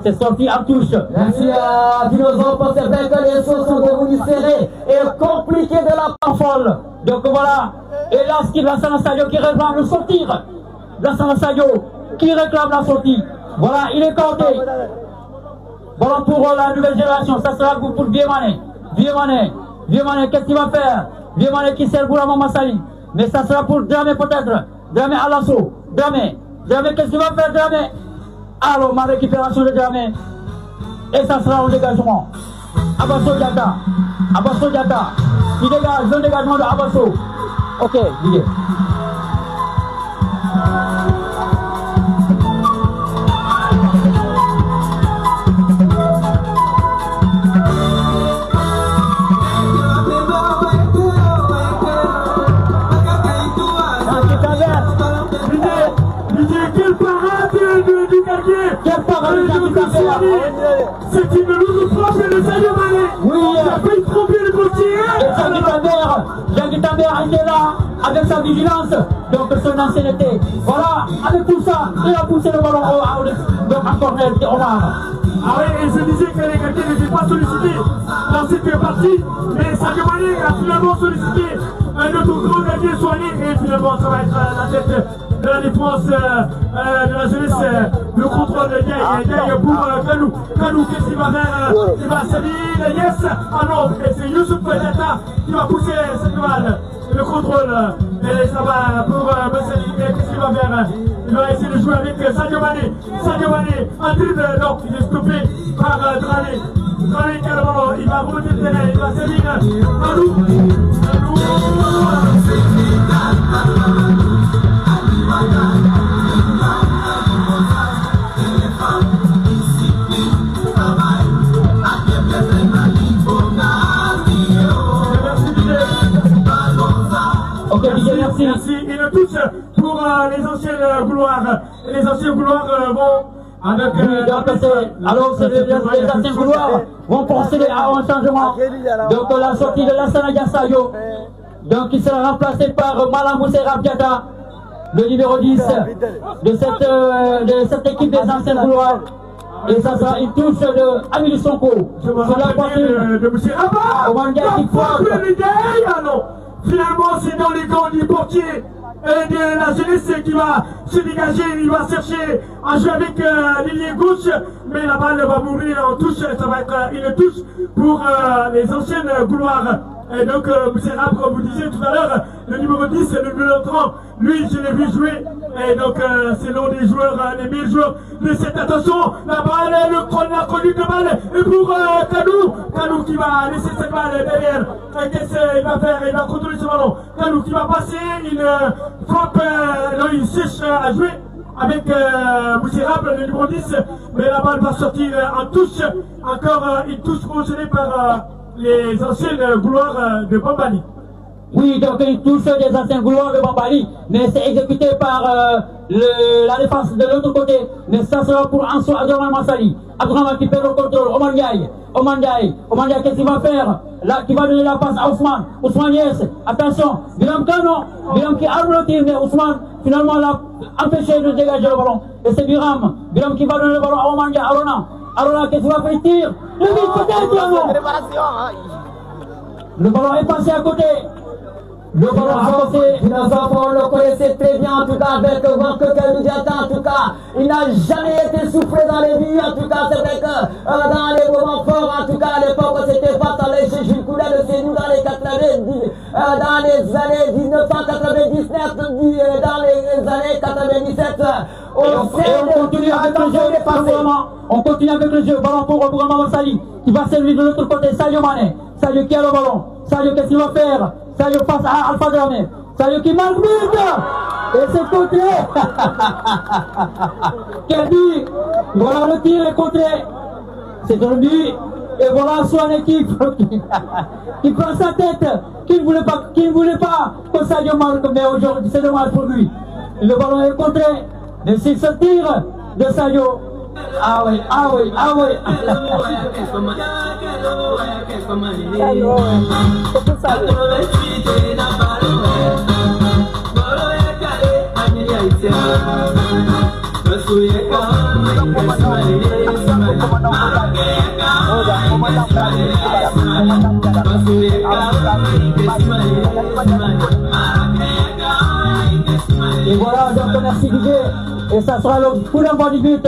Speaker 6: C'est sorti en touche.
Speaker 7: Merci à Dinosaure, c'est vrai que les choses sont devenues serrées et compliquées de la folle.
Speaker 6: Donc voilà. Et là, ce qui Lassana Sadio qui réclame le sortir. Lassana Sadio qui réclame la sortie. Voilà, il est compté. Voilà pour la nouvelle génération. Ça sera pour Viemane. Viemane, qu'est-ce qu'il va faire? Viemane qui sert pour la Massali. Mais ça sera pour Dramé peut-être. Dramé à l'assaut. Dramé, qu'est-ce qu'il va faire Dramé? Alors, ma récupération de Dramé. Et ça sera au dégagement. Abasso Diata. Il dégage, le dégagement de Abasso. Ok, Didier.
Speaker 4: C'est une lourde frappe de Sadio Mané.
Speaker 6: Oui,
Speaker 4: il a failli tromper le postier.
Speaker 6: Jean Tambert était là avec sa vigilance, donc son ancienneté. Voilà, avec tout ça, il a poussé le ballon donc en corner de Omar.
Speaker 4: Ah oui, et je disais que les gardiens n'étaient pas sollicités dans cette partie, mais Sadio Mané a finalement sollicité un autre grand gardien soigné et finalement ça va être la tête de la défense de la jeunesse, le contrôle de Diaye pour Kalou. Kalou, qu'est-ce qu'il va faire? Il va salir, yes! Ah non, c'est Youssouf Diata qui va pousser cette balle. Le contrôle, et ça va pour Messali. Qu'est-ce qu'il va faire? Il va essayer de jouer avec Sadio Mané. En dribble, non, il est stoppé par Dramé. Dramé qui a le ballon, il va remonter le terrain, il va salir. Kalou.
Speaker 6: Ok, merci.
Speaker 4: Et le touche pour les anciennes couloirs. Les anciens couloirs vont avec.
Speaker 6: Alors, les anciens couloirs vont procéder à un changement. Donc, la sortie de Lassana Sadio. Donc, il sera remplacé par Malamou Serap Diata, le numéro 10 de cette équipe des anciens couloirs. Et ça sera une touche de Amélie Sonko.
Speaker 4: Sur la poitrine de M. Abba.
Speaker 6: Oman Ndiaye qui frappe.
Speaker 4: Finalement, c'est dans les gants du portier et de la jeunesse qui va se dégager. Il va chercher à jouer avec l'ailier gauche, mais la balle va mourir en touche. Ça va être une touche pour les anciennes couloirs. Et donc, M. Rab, comme vous disiez tout à l'heure, le numéro 10 et le numéro 30, lui, je l'ai vu jouer. Et donc, c'est l'un des joueurs, les meilleurs joueurs de cette attention. La balle, la conduite de balle, et pour Kalou qui va laisser cette balle derrière. Qu'est-ce qu'il va faire? Il va contrôler ce ballon. Kalou qui va passer, il frappe, il cherche à jouer avec Moussirab, le numéro 10, mais la balle va sortir en touche. Encore une touche projetée par les anciennes gloires de Bambali.
Speaker 6: Oui, donc une touche des anciens gloires de Bambali, mais c'est exécuté par la défense de l'autre côté. Mais ça sera pour Anso Abdourahmane Massali. Abdourahmane qui perd le contrôle. Oman Ndiaye, qu'est-ce qu'il va faire? Là, qui va donner la passe à Ousmane. Ousmane, yes. Attention, Biram Kano. Biram qui arme le tir, mais Ousmane, finalement, l'a empêché de dégager le ballon. Et c'est Biram qui va donner le ballon à Oman Ndiaye, Arona, qu'est-ce qu'il va faire? Il tire. Le ballon est passé à côté. Le ballon a passé.
Speaker 7: On le connaissait très bien, en tout cas, avec Wanko Diata, en tout cas. Il n'a jamais été soufflé dans les vies, en tout cas, c'est vrai que dans les moments forts, en tout cas, à l'époque, c'était pas dans les Jules Coulet de chez nous, dans les 90, dans les années 1999, dans les années 97.
Speaker 6: On continue avec le jeu, on continue avec le jeu. Ballon pour Maman Sali, qui va servir de l'autre côté. Sadio Mané, Sadio qui a le ballon. Sadio, qu'est-ce qu'il va faire? Sadio passe à Alpha Dramé. Sadio qui marque but. Et c'est contré. Kelby, voilà le tir est contré. C'est un but. Et voilà son équipe qui prend sa tête, qui ne voulait pas que Sadio marque, mais aujourd'hui c'est dommage pour lui. Le ballon est contré. Mais s'il se tire de Sadio. Ah oui.
Speaker 7: Et voilà, donc merci Didier. Et ça sera le coup d'envoi du but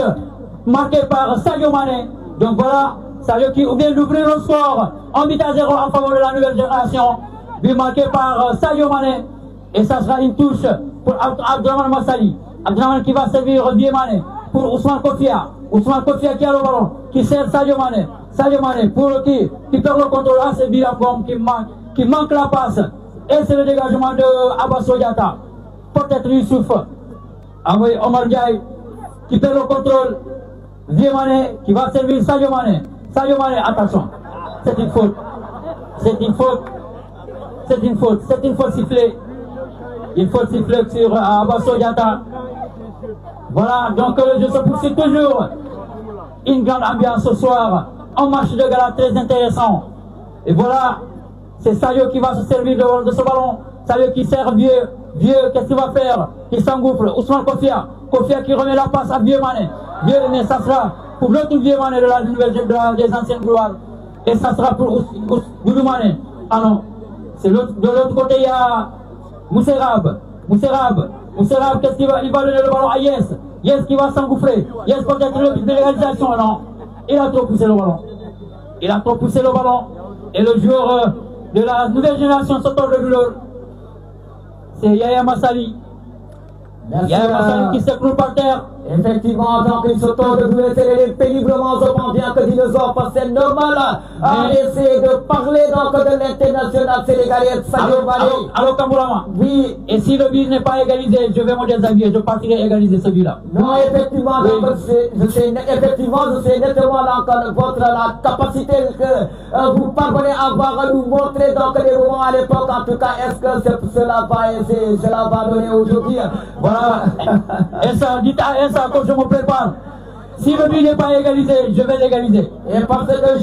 Speaker 7: marqué par Sadio Mané. Donc voilà, Sadio qui vient d'ouvrir le score en but à 0 en faveur de la nouvelle génération. But marqué par Sadio Mané. Et ça sera une touche pour Abdraman Massali. Abdraman qui va servir Mané pour Ousmane Kofia. Ousmane Kofia qui a le ballon, qui sert Sadio Mané. Sadio Mané pour qui perd le contrôle à Sevilla qui manque la passe. Et c'est le dégagement de Abasso Diatta. Peut-être Youssouf. Envoyé Omar Ndiaye qui perd le contrôle. Mané qui va servir Sadio Mané. Sadio Mané, attention. C'est une faute. C'est une faute. C'est une faute. C'est une faute sifflée. Il faut siffler sur Abasso Diatta. Voilà, donc le jeu se poursuit toujours. Une grande ambiance ce soir. Un match de gala très intéressant. Et voilà, c'est Sadio qui va se servir de ce ballon. Sadio qui sert Vieux, qu'est-ce qu'il va faire? Qui s'engouffre. Ousmane Kofia. Kofia qui remet la passe à Vieux Mané. Vieux, mais ça sera pour l'autre Vieux Mané de la nouvelle des anciennes gloires. Et ça sera pour Doudou Mané. Ah non, c'est de l'autre côté, il y a Mousserab, qu'est-ce qu'il va donner le ballon à Yes. Yes qui va s'engouffrer. Yes peut-être le but de l'égalisation, non. Il a trop poussé le ballon. Et le joueur de la nouvelle génération sort de douleur. C'est Yaya Massali. Yaya Massali qui s'écroule par terre. Effectivement, donc il s'auto de douleur péniblement, je pense bien que Dinosaure, c'est normal à essayer de parler donc de l'international sénégalais Sadio Mané. Allô Kambourama. Oui. Et si le but n'est pas égalisé, je vais me déshabiller, je partirai égaliser celui-là. Non, effectivement, oui. Donc je sais nettement donc la capacité que vous parvenez à avoir nous montrer donc les moments à l'époque. En tout cas, est-ce que cela va donner aujourd'hui? Voilà. Et ça, dites à ça quand je me prépare. Si le but n'est pas égalisé, je vais l'égaliser. Et parce que quand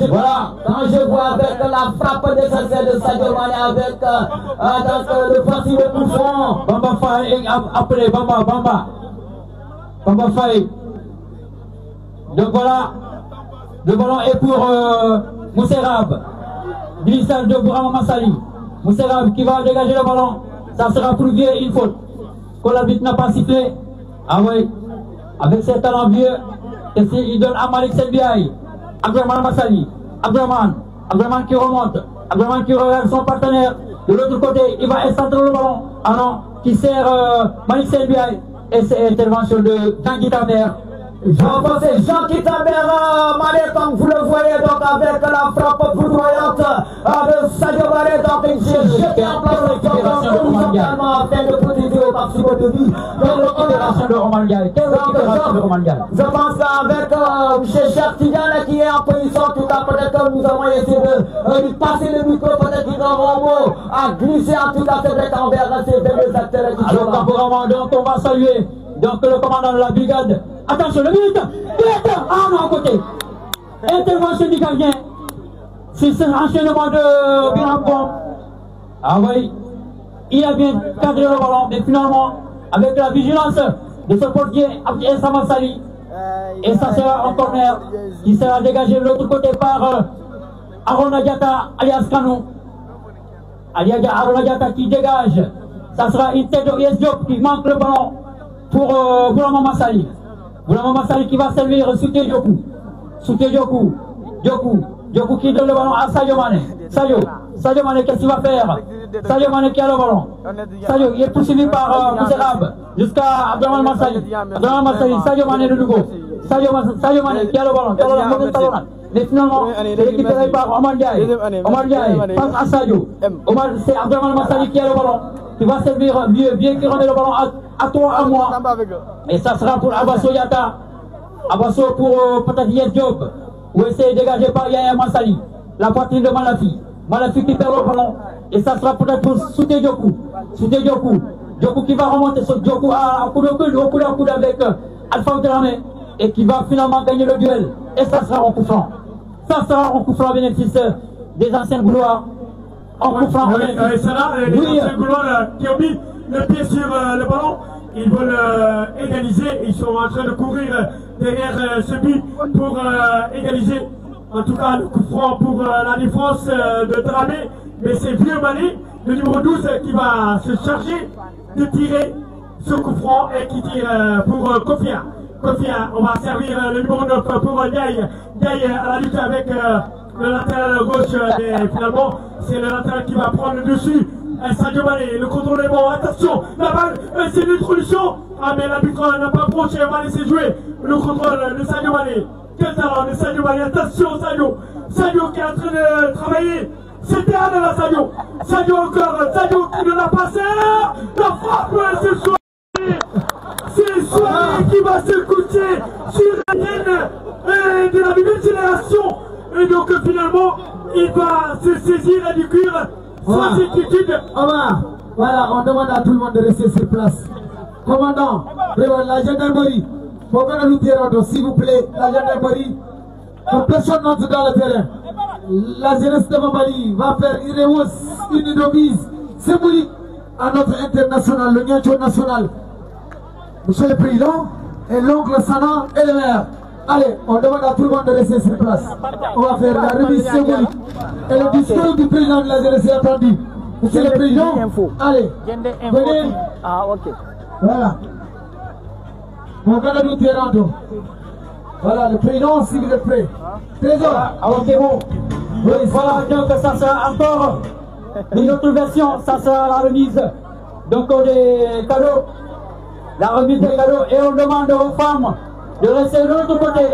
Speaker 7: je vois avec la frappe nécessaire de Sadio Mané avec le facile de Bouffon, Bamba Faye après Bamba Faye. Donc voilà, le ballon est pour Mousserab. Glissade de Bourama Massali. Mousserab qui va dégager le ballon. Ça sera pour Vieux une faute. Quand l'arbitre n'a pas sifflé. Ah oui. Avec ses talents vieux, il donne à Malik Selbiaï, Abdraman Massali, Abdraman qui remonte, Abdraman qui regarde son partenaire. De l'autre côté, il va excentrer le ballon. Ah non, qui sert Malik Selbiaï. Et c'est l'intervention de Jean Tamer. Jean Tamer, Mané, comme vous le voyez, donc avec la frappe foudroyante de Sadio Mané, donc il s'est jeté en place de récupération de Omar Ndiaye. Afin de protéger au maximum de vie. Donc récupération de Omar Ndiaye. Quelle récupération de Omar Ndiaye? Je pense qu'avec M. Cheikh Tidiane qui est en position, en tout cas peut-être que nous avons essayé de lui passer le micro, peut-être qu'il aura un mot à glisser, en tout cas c'est vrai qu'envers ces deux acteurs qui sont là. Alors donc on va saluer donc le commandant de la brigade. Attention, le but! Ah non, à côté! Intervention du gardien. C'est ce enchaînement de Biram. Ah oui, il a bien cadré le ballon, mais finalement, avec la vigilance de ce portier, Abdi Samassali, et ça sera un corner qui sera dégagé de l'autre côté par Arona Diatta, alias Kanou. Alias Arona Diatta qui dégage. Ça sera une tête de Yes Diop qui manque le ballon pour Bourama Massali. Bourama Massali qui va servir Souté Djokou. Djokou qui donne le ballon à Sadio Mané. Sadio Mané, qu'est-ce qu'il va faire? Sadio Mané qui a le ballon. Sadio, il est poursuivi par Mousserab jusqu'à Abdraman Massali. Sadio Mané de nouveau. Sadio Mané qui a le ballon. Mais finalement, c'est récupéré par Omar Ndiaye. Passe à Sadio. C'est Abdraman Massali qui a le ballon. Qui va servir Vieux qui remet le ballon à toi, à moi. Et ça sera pour Abasso Diatta. Abasso pour peut-être Yes Diop. Ou essayer de dégager par Yaya Massali. La poitrine de Malafi qui perd le ballon. Et ça sera peut-être pour Souté Djokou. Djokou qui va remonter sur Djokou à coup de coude avec Alpha Outeramé. Et qui va finalement gagner le duel. Et ça sera en coup franc. Ça sera en coup franc bénéfice des anciennes gloires. En coup franc.
Speaker 4: Et ça là, les anciennes gloires qui ont mis le pied sur le ballon. Ils veulent égaliser. Ils sont en train de courir derrière ce but pour égaliser. En tout cas, le coup franc pour la défense de Dramé. Mais c'est Vieux Mané, le numéro 12, qui va se charger de tirer ce coup franc et qui tire pour Kofia. Kofia, on va servir le numéro 9 pour Ndiaye. Ndiaye à la lutte avec le latéral gauche. Mais finalement, c'est le latéral qui va prendre le dessus. Sadio Mané, le contrôle est bon. Attention, la balle, c'est une introduction. Ah, mais l'arbitre n'a pas approché, on va laisser jouer le contrôle de Sadio Mané. Quel talent de Sadio Mané, attention Sadio. Sadio qui est en train de travailler. C'était un de la Sadio. Sadio encore, Sadio qui ne l'a pas serre. La frappe, c'est Soirée. C'est Soirée qui va se coucher sur la ligne de la nouvelle génération. Et donc finalement, il va se saisir du cuir sans inquiétude.
Speaker 3: Voilà, on demande à tout le monde de rester sur place. Commandant, la gendarmerie, s'il vous plaît, la gendarmerie, que personne n'entre dans le terrain. La jeunesse de Bambali va faire une remise symbolique à notre international, le Niancho national. Monsieur le Président, et l'oncle Sana et le maire. Allez, on demande à tout le monde de rester sur place. On va faire la remise symbolique. Et le discours du président de la jeunesse est attendu. Monsieur le Président, allez, venez.
Speaker 1: Ah, ok.
Speaker 3: Voilà. Mon gars de Terrando. Voilà, le président, si vous êtes prêt. Trésor.
Speaker 7: Ok, bon. Oui, voilà, donc ça sera encore une autre version, ça sera la remise donc des cadeaux, la remise des cadeaux, et on demande aux femmes de rester de l'autre côté.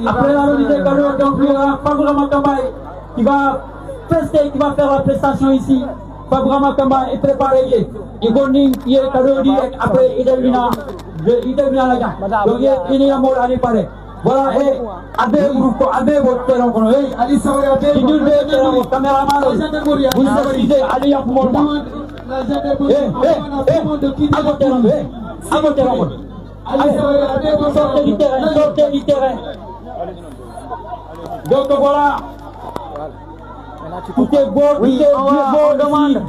Speaker 7: Après la remise des cadeaux, donc il y aura Fabrama Kambaye qui va fester, qui va faire la prestation ici. Fabrama Kambaye est préparé. Il connaît les cadeaux, après il termine la gamme. Donc il est à mort à réparer. Voilà, et avec votre téléphone,
Speaker 3: Ali Sawaya,
Speaker 7: si nous devons caméraman, vous excusez, allez à pour moi.
Speaker 3: la gendarmerie, on demande de quitter le pays.
Speaker 7: À votre téléphone. Sortez du terrain, sortez du terrain. Donc voilà. Tout est beau, tout est beau, demande.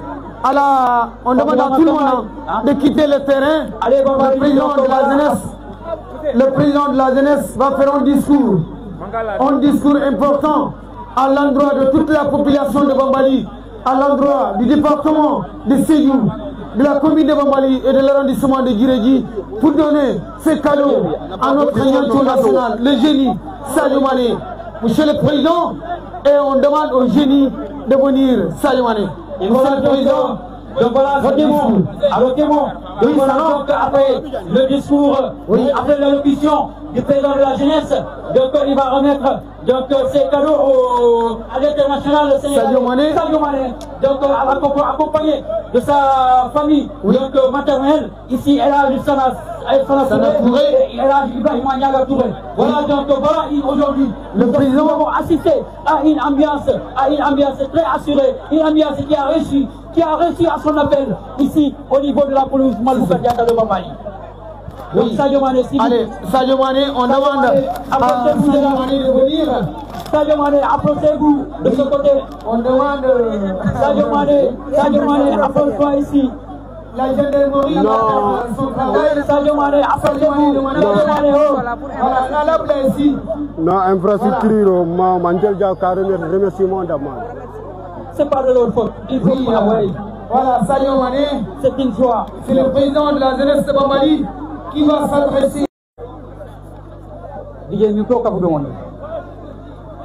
Speaker 3: On demande à tout le monde de quitter le terrain.
Speaker 7: Allez,
Speaker 3: Le président de la jeunesse, le président de la jeunesse va faire un discours important à l'endroit de toute la population de Bambali, à l'endroit du département de Sédhiou, de la commune de Bambali et de l'arrondissement de Guirédi, pour donner ces cadeaux à notre Niancho national, le génie Sadio Mané. Monsieur le Président, et on demande au génie de venir Sadio Mané.
Speaker 7: Monsieur le Président, donc voilà, votez-vous. Donc voilà, donc après le discours, après l'allocution du président de la jeunesse, donc il va remettre donc ces cadeaux à l'international
Speaker 3: Sadio Mané.
Speaker 7: Donc accompagné de sa famille, donc maternelle, ici elle a Sana Touré, et elle a Ibrahim Niaga Touré. Voilà, donc voilà, aujourd'hui, le président va assister à une ambiance très assurée, une ambiance qui a réussi à son appel ici au niveau de la pelouse Malbouka Diatta de Bambali. Donc Sadio Mané,
Speaker 3: allez, Sadio Mané, on demande à Sadio Mané de venir.
Speaker 7: Sadio Mané, approchez-vous de ce côté.
Speaker 3: On demande
Speaker 7: Sadio Mané, approche-toi ici.
Speaker 3: La gendarmerie,
Speaker 7: Sadio Mané, approchez-vous.
Speaker 3: Voilà, là ici.
Speaker 5: Non, infrastructure, Manjel Diaka, remerciement d'Amad.
Speaker 7: C'est pas de leur faute. Il faut
Speaker 3: Voilà, Sadio Mané,
Speaker 7: c'est une joie.
Speaker 3: c'est le président de la jeunesse de Bambali qui va s'adresser.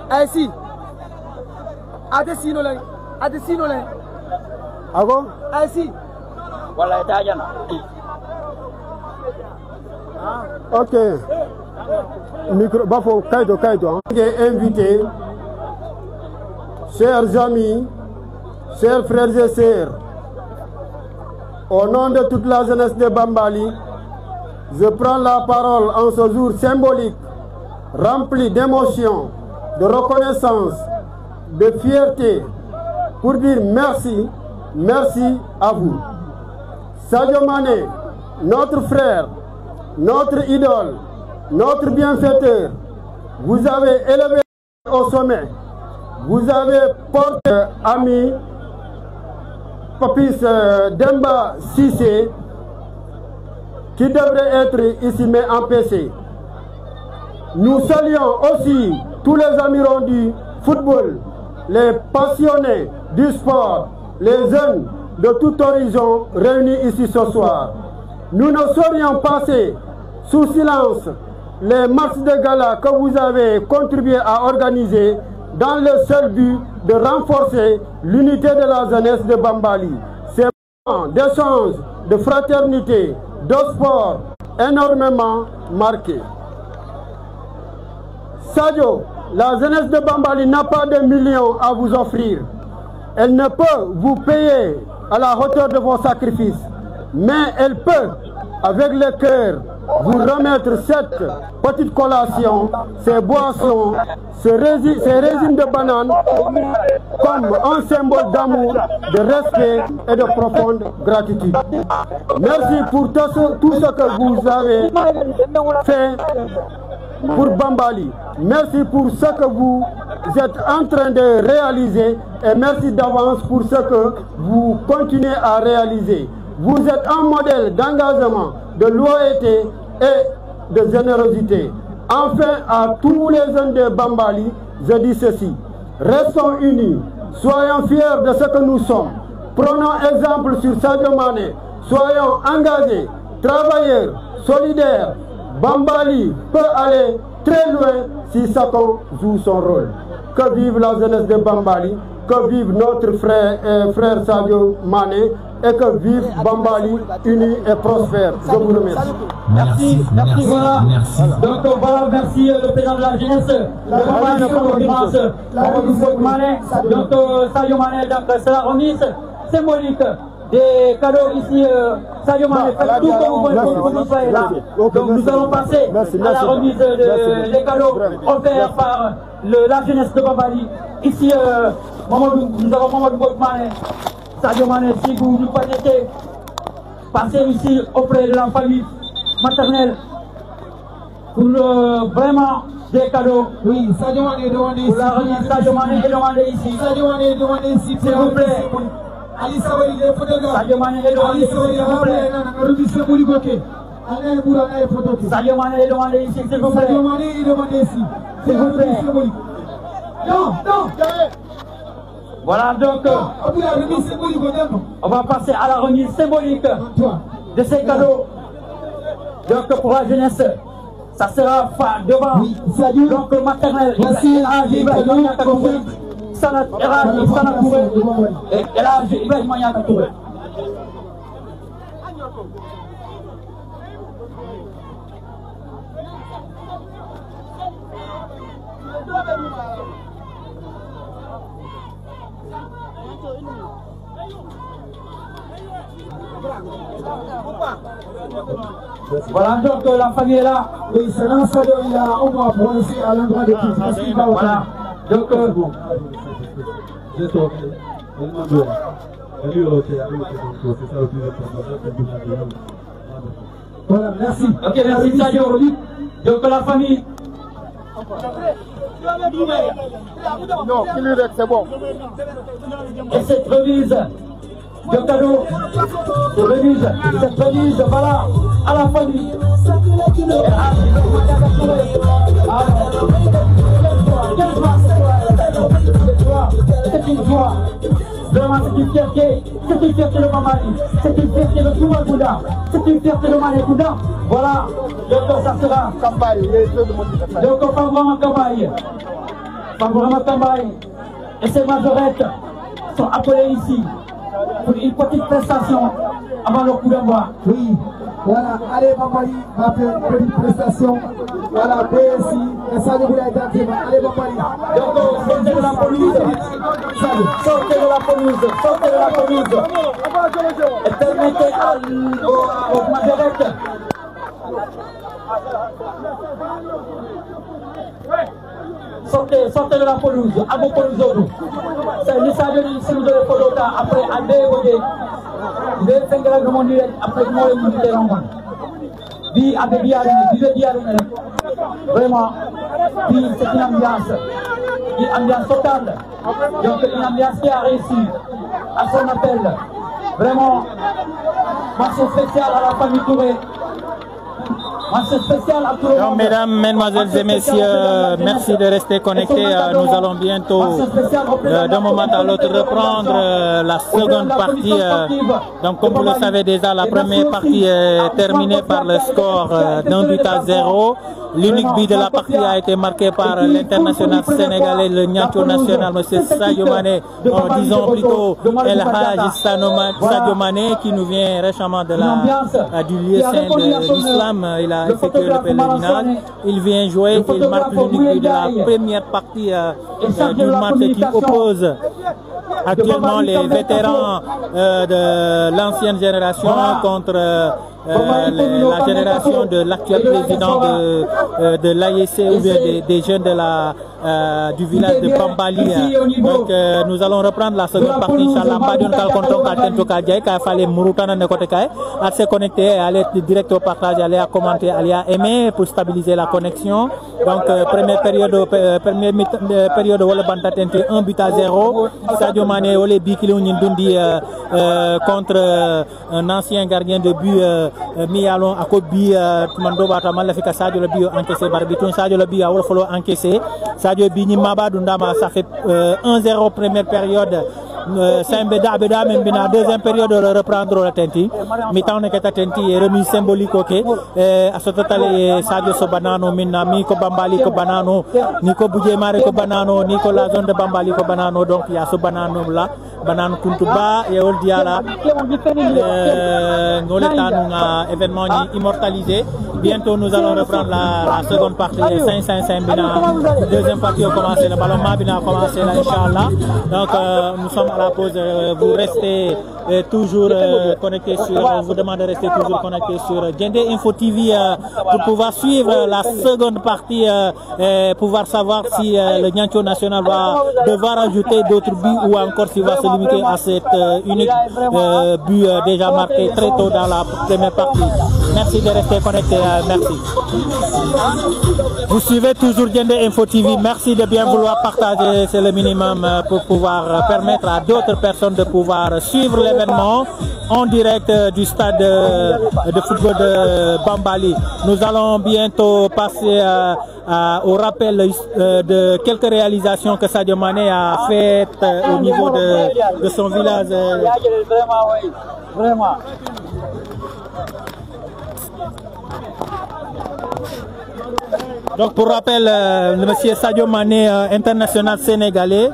Speaker 8: Ainsi, Adesino là.
Speaker 5: Ago?
Speaker 8: Ainsi.
Speaker 7: Voilà, Tajana.
Speaker 5: Ok. Micro, Bafo, Kaido. Invité, chers amis, chers frères et sœurs, au nom de toute la jeunesse de Bambali, je prends la parole en ce jour symbolique, rempli d'émotion, de reconnaissance, de fierté, pour dire merci à vous. Sadio Mané, notre frère, notre idole, notre bienfaiteur, vous avez élevé au sommet, vous avez porté ami Papis Demba Cissé, qui devrait être ici mais empêché.
Speaker 8: Nous saluons aussi tous les amiraux du football, les passionnés du sport, les jeunes de tout horizon réunis ici ce soir. Nous ne saurions passer sous silence les matchs de gala que vous avez contribué à organiser dans le seul but de renforcer l'unité de la jeunesse de Bambali. Ces moments d'échange, de fraternité, de sport énormément marqués. Sadio, la jeunesse de Bambali n'a pas de millions à vous offrir. Elle ne peut vous payer à la hauteur de vos sacrifices, mais elle peut, avec le cœur, vous remettre cette petite collation, ces boissons, ces résines de banane, comme un symbole d'amour, de respect et de profonde gratitude. Merci pour tout ce que vous avez fait pour Bambali. Merci pour ce que vous êtes en train de réaliser et merci d'avance pour ce que vous continuez à réaliser. Vous êtes un modèle d'engagement, de loyauté et de générosité. Enfin, à tous les jeunes de Bambali, je dis ceci. Restons unis, soyons fiers de ce que nous sommes. Prenons exemple sur Sadio Mané. Soyons engagés, travailleurs, solidaires. Bambali peut aller très loin si chacun joue son rôle. Que vive la jeunesse de Bambali, que vive notre frère Sadio Mané et que vive Bambali uni et prospère. Je vous remercie.
Speaker 4: Merci, voilà. Donc voilà, merci le président de la jeunesse, le Bambali, en l'occurrence, donc Sadio Mané, donc c'est la remise symbolique des cadeaux ici. Sadio Mané, faites tout comme vous soyez là. Donc nous allons passer à la remise des cadeaux offerts par la jeunesse de Bambali. Ici, nous avons Mamadou Mané. Sadio Mané, si vous nous permettez, passer ici auprès de la famille maternelle pour vraiment des cadeaux.
Speaker 3: Oui, Sadio Mané est demandé ici.
Speaker 4: Sadio Mané est demandé ici.
Speaker 3: Sadio Mané est demandé ici.
Speaker 4: S'il vous plaît.
Speaker 3: Ali Sabali, les photographes.
Speaker 4: Sadio Mané est demandé ici, s'il vous plaît. Sadio Mané est demandé ici, s'il vous plaît.
Speaker 3: Sadio Mané est demandé ici.
Speaker 4: S'il vous plaît.
Speaker 3: Non.
Speaker 4: Voilà donc, on va passer à la remise symbolique de ces cadeaux. Donc pour la jeunesse, ça sera devant donc maternelle. Sanat Erad Sana Touré et Elhadji Ibrahima Niaga Touré. Voilà donc la famille est là.
Speaker 3: Oui, c'est là, Sadio, il a au moins prononcé à l'endroit de tout.
Speaker 4: Voilà. Donc
Speaker 3: voilà, merci.
Speaker 4: Ok, merci Sadio. Donc la famille.
Speaker 5: Non, c'est bon.
Speaker 4: Et cette remise de cadeaux, cette remise, voilà, à la famille. C'est une joie, vraiment c'est une fierté de Bambali, c'est une fierté de tout Magounda, c'est une fierté de Manékounda. Voilà, donc ça sera donc Fambrama Kambaye et ses majorettes sont appelés ici pour une petite prestation avant le coup d'envoi.
Speaker 3: Oui, voilà, allez Bambali va faire une petite prestation. Voilà, BSI, et Sadio Boula est actif. Allez Bambali.
Speaker 4: Donc sortez de la pelouse, sortez de la pelouse, et permettez aux majorettes. Sortez de la pelouse, à vos pelouses. C'est le Sadio si vous avez photo après à dévoyer. Vous avez fait un grand monde après moi et vous dites l'envoi. Vie avec vraiment, c'est une ambiance totale. Donc une ambiance qui a réussi à son appel. Vraiment, mention spéciale à la famille Touré.
Speaker 1: Donc, mesdames, mesdemoiselles et messieurs, merci de rester connectés. Nous allons bientôt, d'un moment à l'autre, reprendre la seconde partie. Donc, comme vous le savez déjà, la première partie est terminée par le score d'1-0. L'unique but de la partie a été marqué par l'international sénégalais, le Niancho national, M. Sadio Mané, disons plutôt El Hadj Sadio Mané, qui nous vient récemment de du lieu saint de l'islam. Il a effectué le pèlerinage. Il vient jouer, il marque l'unique but de la première partie du match qui oppose actuellement les vétérans de l'ancienne génération contre la génération de l'actuel président de l'AEC ou bien des jeunes du village de Bambali. Donc nous allons reprendre la seconde partie. Inch'Allah, à se connecter, aller direct au partage, aller à commenter, aller à aimer pour stabiliser la connexion. Donc première période Wole Bantatente 1-0. Sadio Mané Ole Bikilou Nindundi contre un ancien gardien de but Miyalon Akobi Mando Bata Malafika Sadio le but encaissé Barbitoun Sadio le but a Wolfolo encaissé Sadio Bini Mabadundama, ça fait 1-0 première période. Beda même bina deuxième période de reprendre la tenti mi-temps nekata tenti remise symbolique ok à ce total Sadio so banano minna mi ko Bambali ko banano ni ko Budje Mare ko banano ni ko la zone de Bambali ko banano. Donc il y a ce banano là banane Kuntuba et on diala ngoletanunga événement immortalisé. Bientôt nous allons reprendre la seconde partie 5-5 bina deuxième partie a commencé, le ballon Mabina a commencé là Inch'Allah. Donc nous sommes à la pause. Vous restez toujours connectés on vous demande de rester toujours connectés sur Djendé Info TV pour pouvoir suivre la seconde partie et pouvoir savoir si le Niancho national va devoir ajouter d'autres buts ou encore s'il va se limiter à cette unique but déjà marqué très tôt dans la première partie. Merci de rester connectés. Merci. Vous suivez toujours Djendé Info TV. Merci de bien vouloir partager, c'est le minimum pour pouvoir permettre à d'autres personnes de pouvoir suivre l'événement en direct du stade de football de Bambali. Nous allons bientôt passer au rappel de quelques réalisations que Sadio Mané a faites au niveau de son village. Vraiment. Donc pour rappel, le monsieur Sadio Mané, international sénégalais,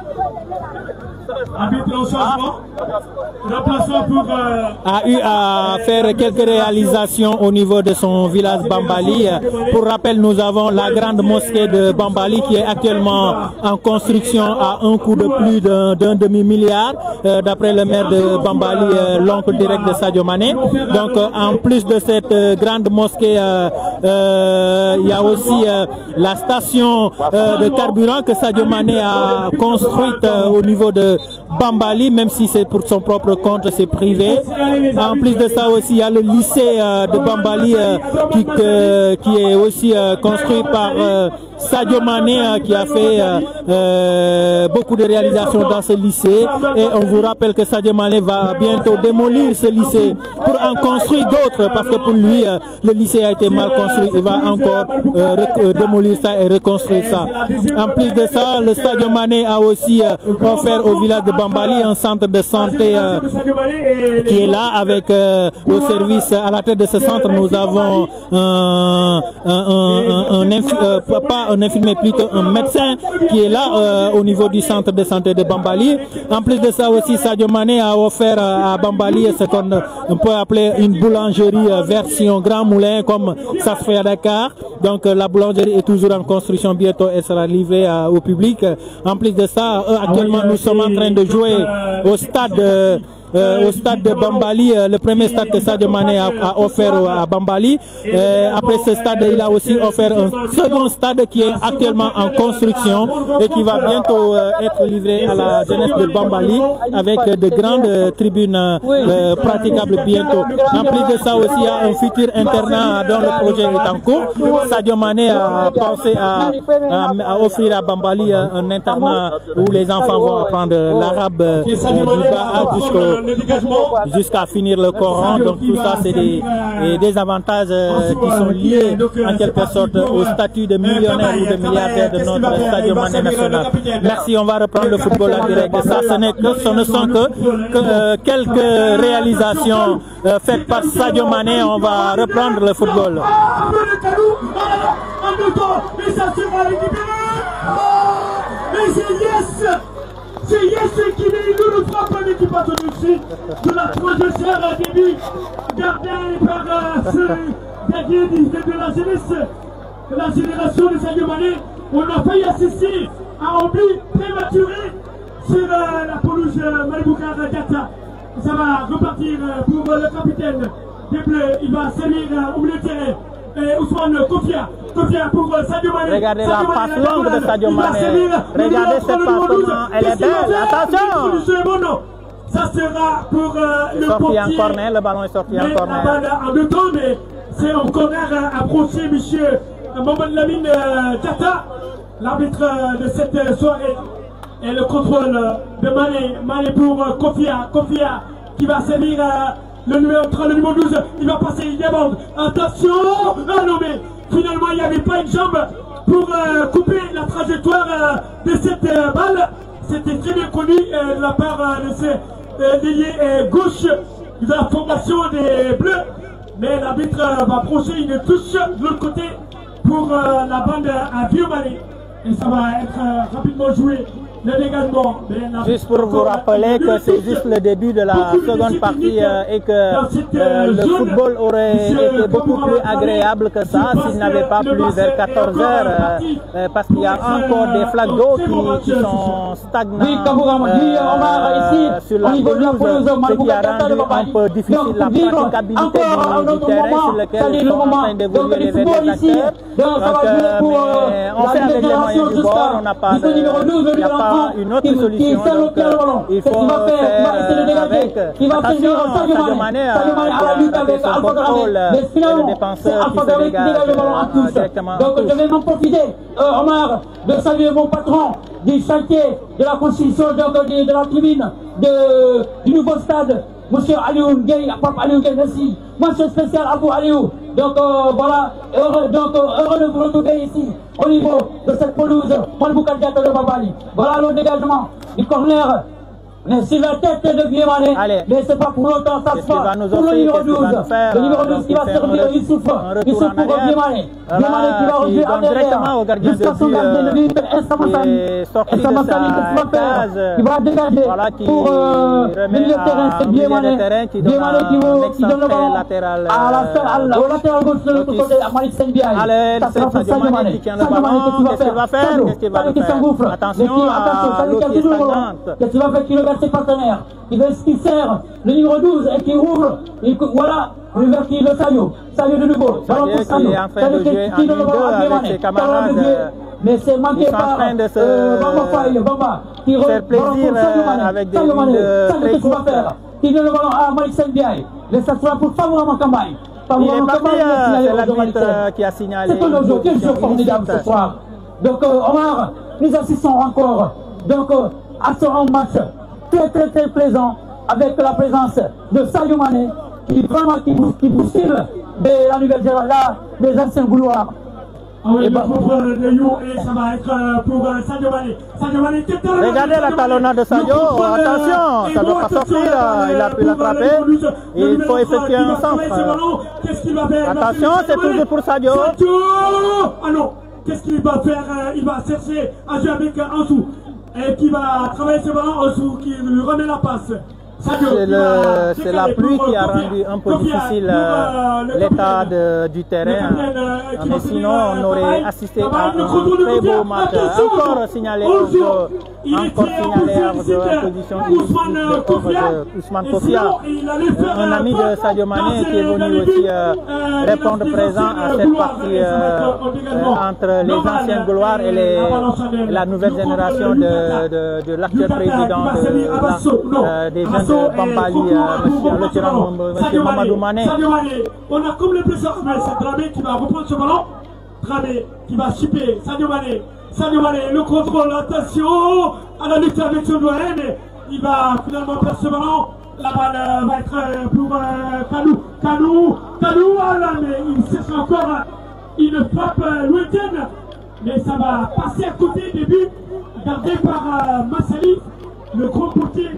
Speaker 1: a eu à faire quelques réalisations au niveau de son village Bambali. Pour rappel, nous avons la grande mosquée de Bambali qui est actuellement en construction à un coût de plus d'un demi-milliard, d'après le maire de Bambali, l'oncle direct de Sadio Mané. Donc en plus de cette grande mosquée, il y a aussi la station de carburant que Sadio Mané a construite au niveau de Bambali, même si c'est pour son propre compte, c'est privé. En plus de ça aussi, il y a le lycée de Bambali qui est aussi construit par Sadio Mané, qui a fait beaucoup de réalisations dans ce lycée. Et on vous rappelle que Sadio Mané va bientôt démolir ce lycée pour en construire d'autres, parce que pour lui, le lycée a été mal construit. Il va encore démolir ça et reconstruire ça. En plus de ça, le Sadio Mané a aussi offert au village de Bambali un centre de santé qui est là avec au service. À la tête de ce centre, nous avons un infirmier, plutôt un médecin qui est là au niveau du centre de santé de Bambali. En plus de ça aussi, Sadio Mané a offert à Bambali ce qu'on peut appeler une boulangerie version grand moulin, comme ça se fait à Dakar. Donc la boulangerie est toujours en construction, bientôt elle sera livrée au public. En plus de ça, actuellement nous sommes en train de jouer au stade de Bambali, le premier stade que Sadio Mané a offert à Bambali. Après ce stade, il a aussi offert un second stade qui est actuellement en construction et qui va bientôt être livré à la jeunesse de Bambali avec de grandes tribunes praticables bientôt. En plus de ça aussi, il y a un futur internat dont le projet est en cours. Sadio Mané a pensé à offrir à Bambali un internat où les enfants vont apprendre l'arabe du bas jusqu'au
Speaker 4: le dégagement.
Speaker 1: Jusqu'à finir le Coran. Donc tout ça, c'est des avantages qui sont liés en quelque sorte au statut de millionnaire ou de milliardaire de notre Sadio Mané national. Merci, on va reprendre le football en direct. Ça, ce ne sont que quelques réalisations faites par Sadio Mané. On va reprendre le football.
Speaker 4: Mais ça sera récupéré. Mais c'est Yes. C'est Yes qui nous frappe un équipe à dessus de la trajectoire à début gardé par ce gardien de la jeunesse, de la génération de Sadio Mané. On a failli assister à un but prématuré sur la pelouse Malbouka Gata. Ça va repartir pour le capitaine des Bleus. Il va servir au milieu de terrain. Ousmane Kofia pour Sadio Mané.
Speaker 1: Regardez la passe longue de Sadio Mané. Regardez cette passe, comment elle est belle. Attention!
Speaker 4: Ça sera pour le
Speaker 1: sorti
Speaker 4: portier.
Speaker 1: en corner, le ballon est sorti en corner.
Speaker 4: La balle en deux temps, mais c'est en corner approché, monsieur Mohamed Lamine Diatta, l'arbitre de cette soirée. Et le contrôle de Mané. Mané pour Kofia qui va servir le numéro 12, il va passer, il déborde. Attention! Ah non, mais finalement, il n'y avait pas une jambe pour couper la trajectoire de cette balle. C'était très bien connu de la part de ce lié gauche de la formation des Bleus. Mais l'arbitre va approcher une touche de l'autre côté pour la bande à Vieux Mané. Et ça va être rapidement joué.
Speaker 1: Juste pour vous rappeler que c'est juste le début de la seconde partie et que le football aurait été beaucoup plus agréable que ça s'il n'avait pas plu vers 14 h parce qu'il y a encore des flaques d'eau qui sont stagnantes sur la pelouse, ce qui a rendu un peu difficile la praticabilité du terrain sur lequel sont en train d'évoluer les acteurs. Donc, on fait avec les moyens du bord, on n'a pas une autre solution, donc il faut faire avec. Attention, Sadio Mané a raté son contrôle, le défenseur qui se dégage directement.
Speaker 6: Donc je vais m'en profiter, Omar, de saluer mon patron du chantier de la construction de la tribune du nouveau stade, monsieur Aliou Gueye, Pape Aliou Gueye, merci. Mention spéciale à vous, Aliou. Donc voilà, heureux de vous retrouver ici, au niveau de cette pelouse, Malbouka Gata de Bambali. Voilà le dégagement du corner. Mais sur la tête de Vieux Mané, mais c'est pas pour longtemps, ça se passe pour le numéro 12. Le numéro 12 qui va servir Youssouf pour Vieux Mané. Vieux Mané qui va revenir en arrière jusqu'à son gardien de but, Essamasani qui va dégager pour le milieu de terrain, c'est Vieux Mané qui donne le ballon au latéral gauche de l'autre côté à Malik Senbiaï. Ça sera pour Sadio Mané. Sadio Mané, qu'est-ce qu'il va faire? Sadio qui s'engouffre.
Speaker 1: Attention,
Speaker 6: Sadio qui a toujours le ballon. Qu'est-ce qu'il va faire? Qui regarde ses partenaires, qui sert le numéro 12 et qui ouvre, voilà, vers qui le Sadio de nouveau, ballon pour Sadio, qui donne le ballon à Vieux Mané, mais c'est manqué par Bamba, qui
Speaker 1: faire plaisir avec des
Speaker 6: Sadio qu'est-ce qu'il va faire? Qui donne le ballon à Malik Senbiaï, mais ça sera pour favorablement Kambaï.
Speaker 1: Il est parti, c'est l'arbitre qui a signalé.
Speaker 6: C'est un jeu, quel jeu formidable ce soir. Donc Omar, nous assistons encore à ce match très plaisant avec la présence de Sadio Mané qui bouscule de la nouvelle génération, des anciens gouloirs.
Speaker 4: Ah oui, le contrôle de You et ça va être pour Sadio Mané. Sadio Mané qui est
Speaker 1: regardez la talonnade de Sadio, attention, ça ne doit pas sortir, il a pu l'attraper, il faut effectuer un centre. Attention, c'est toujours pour Sadio.
Speaker 4: Ah non, qu'est-ce qu'il va faire? Il va chercher à jouer avec Ansou. Et qui va travailler ce ballon en dessous, qui lui remet la passe.
Speaker 1: C'est la pluie qui a rendu un peu difficile l'état du terrain. Mais sinon, on aurait assisté à un très beau match. Encore signalé en position Ousmane Kofia, un ami de Sadio Mané qui est venu aussi répondre présent à cette partie entre les anciennes gloires et la nouvelle génération de l'actuel président des jeunes de Bambali, monsieur Mamadou Mané.
Speaker 4: Sadio Mané, on a comme le plaisir, mais c'est Dramé qui va reprendre ce ballon. Dramé qui va chipper Sadio Mané. Sadio Mané, le contrôle, attention à la lutte avec son doyen, mais il va finalement perdre ce ballon. La balle va être pour Kalou. Kalou, mais il cherche encore une frappe lointaine. Mais ça va passer à côté des buts gardés par Massali, le grand portier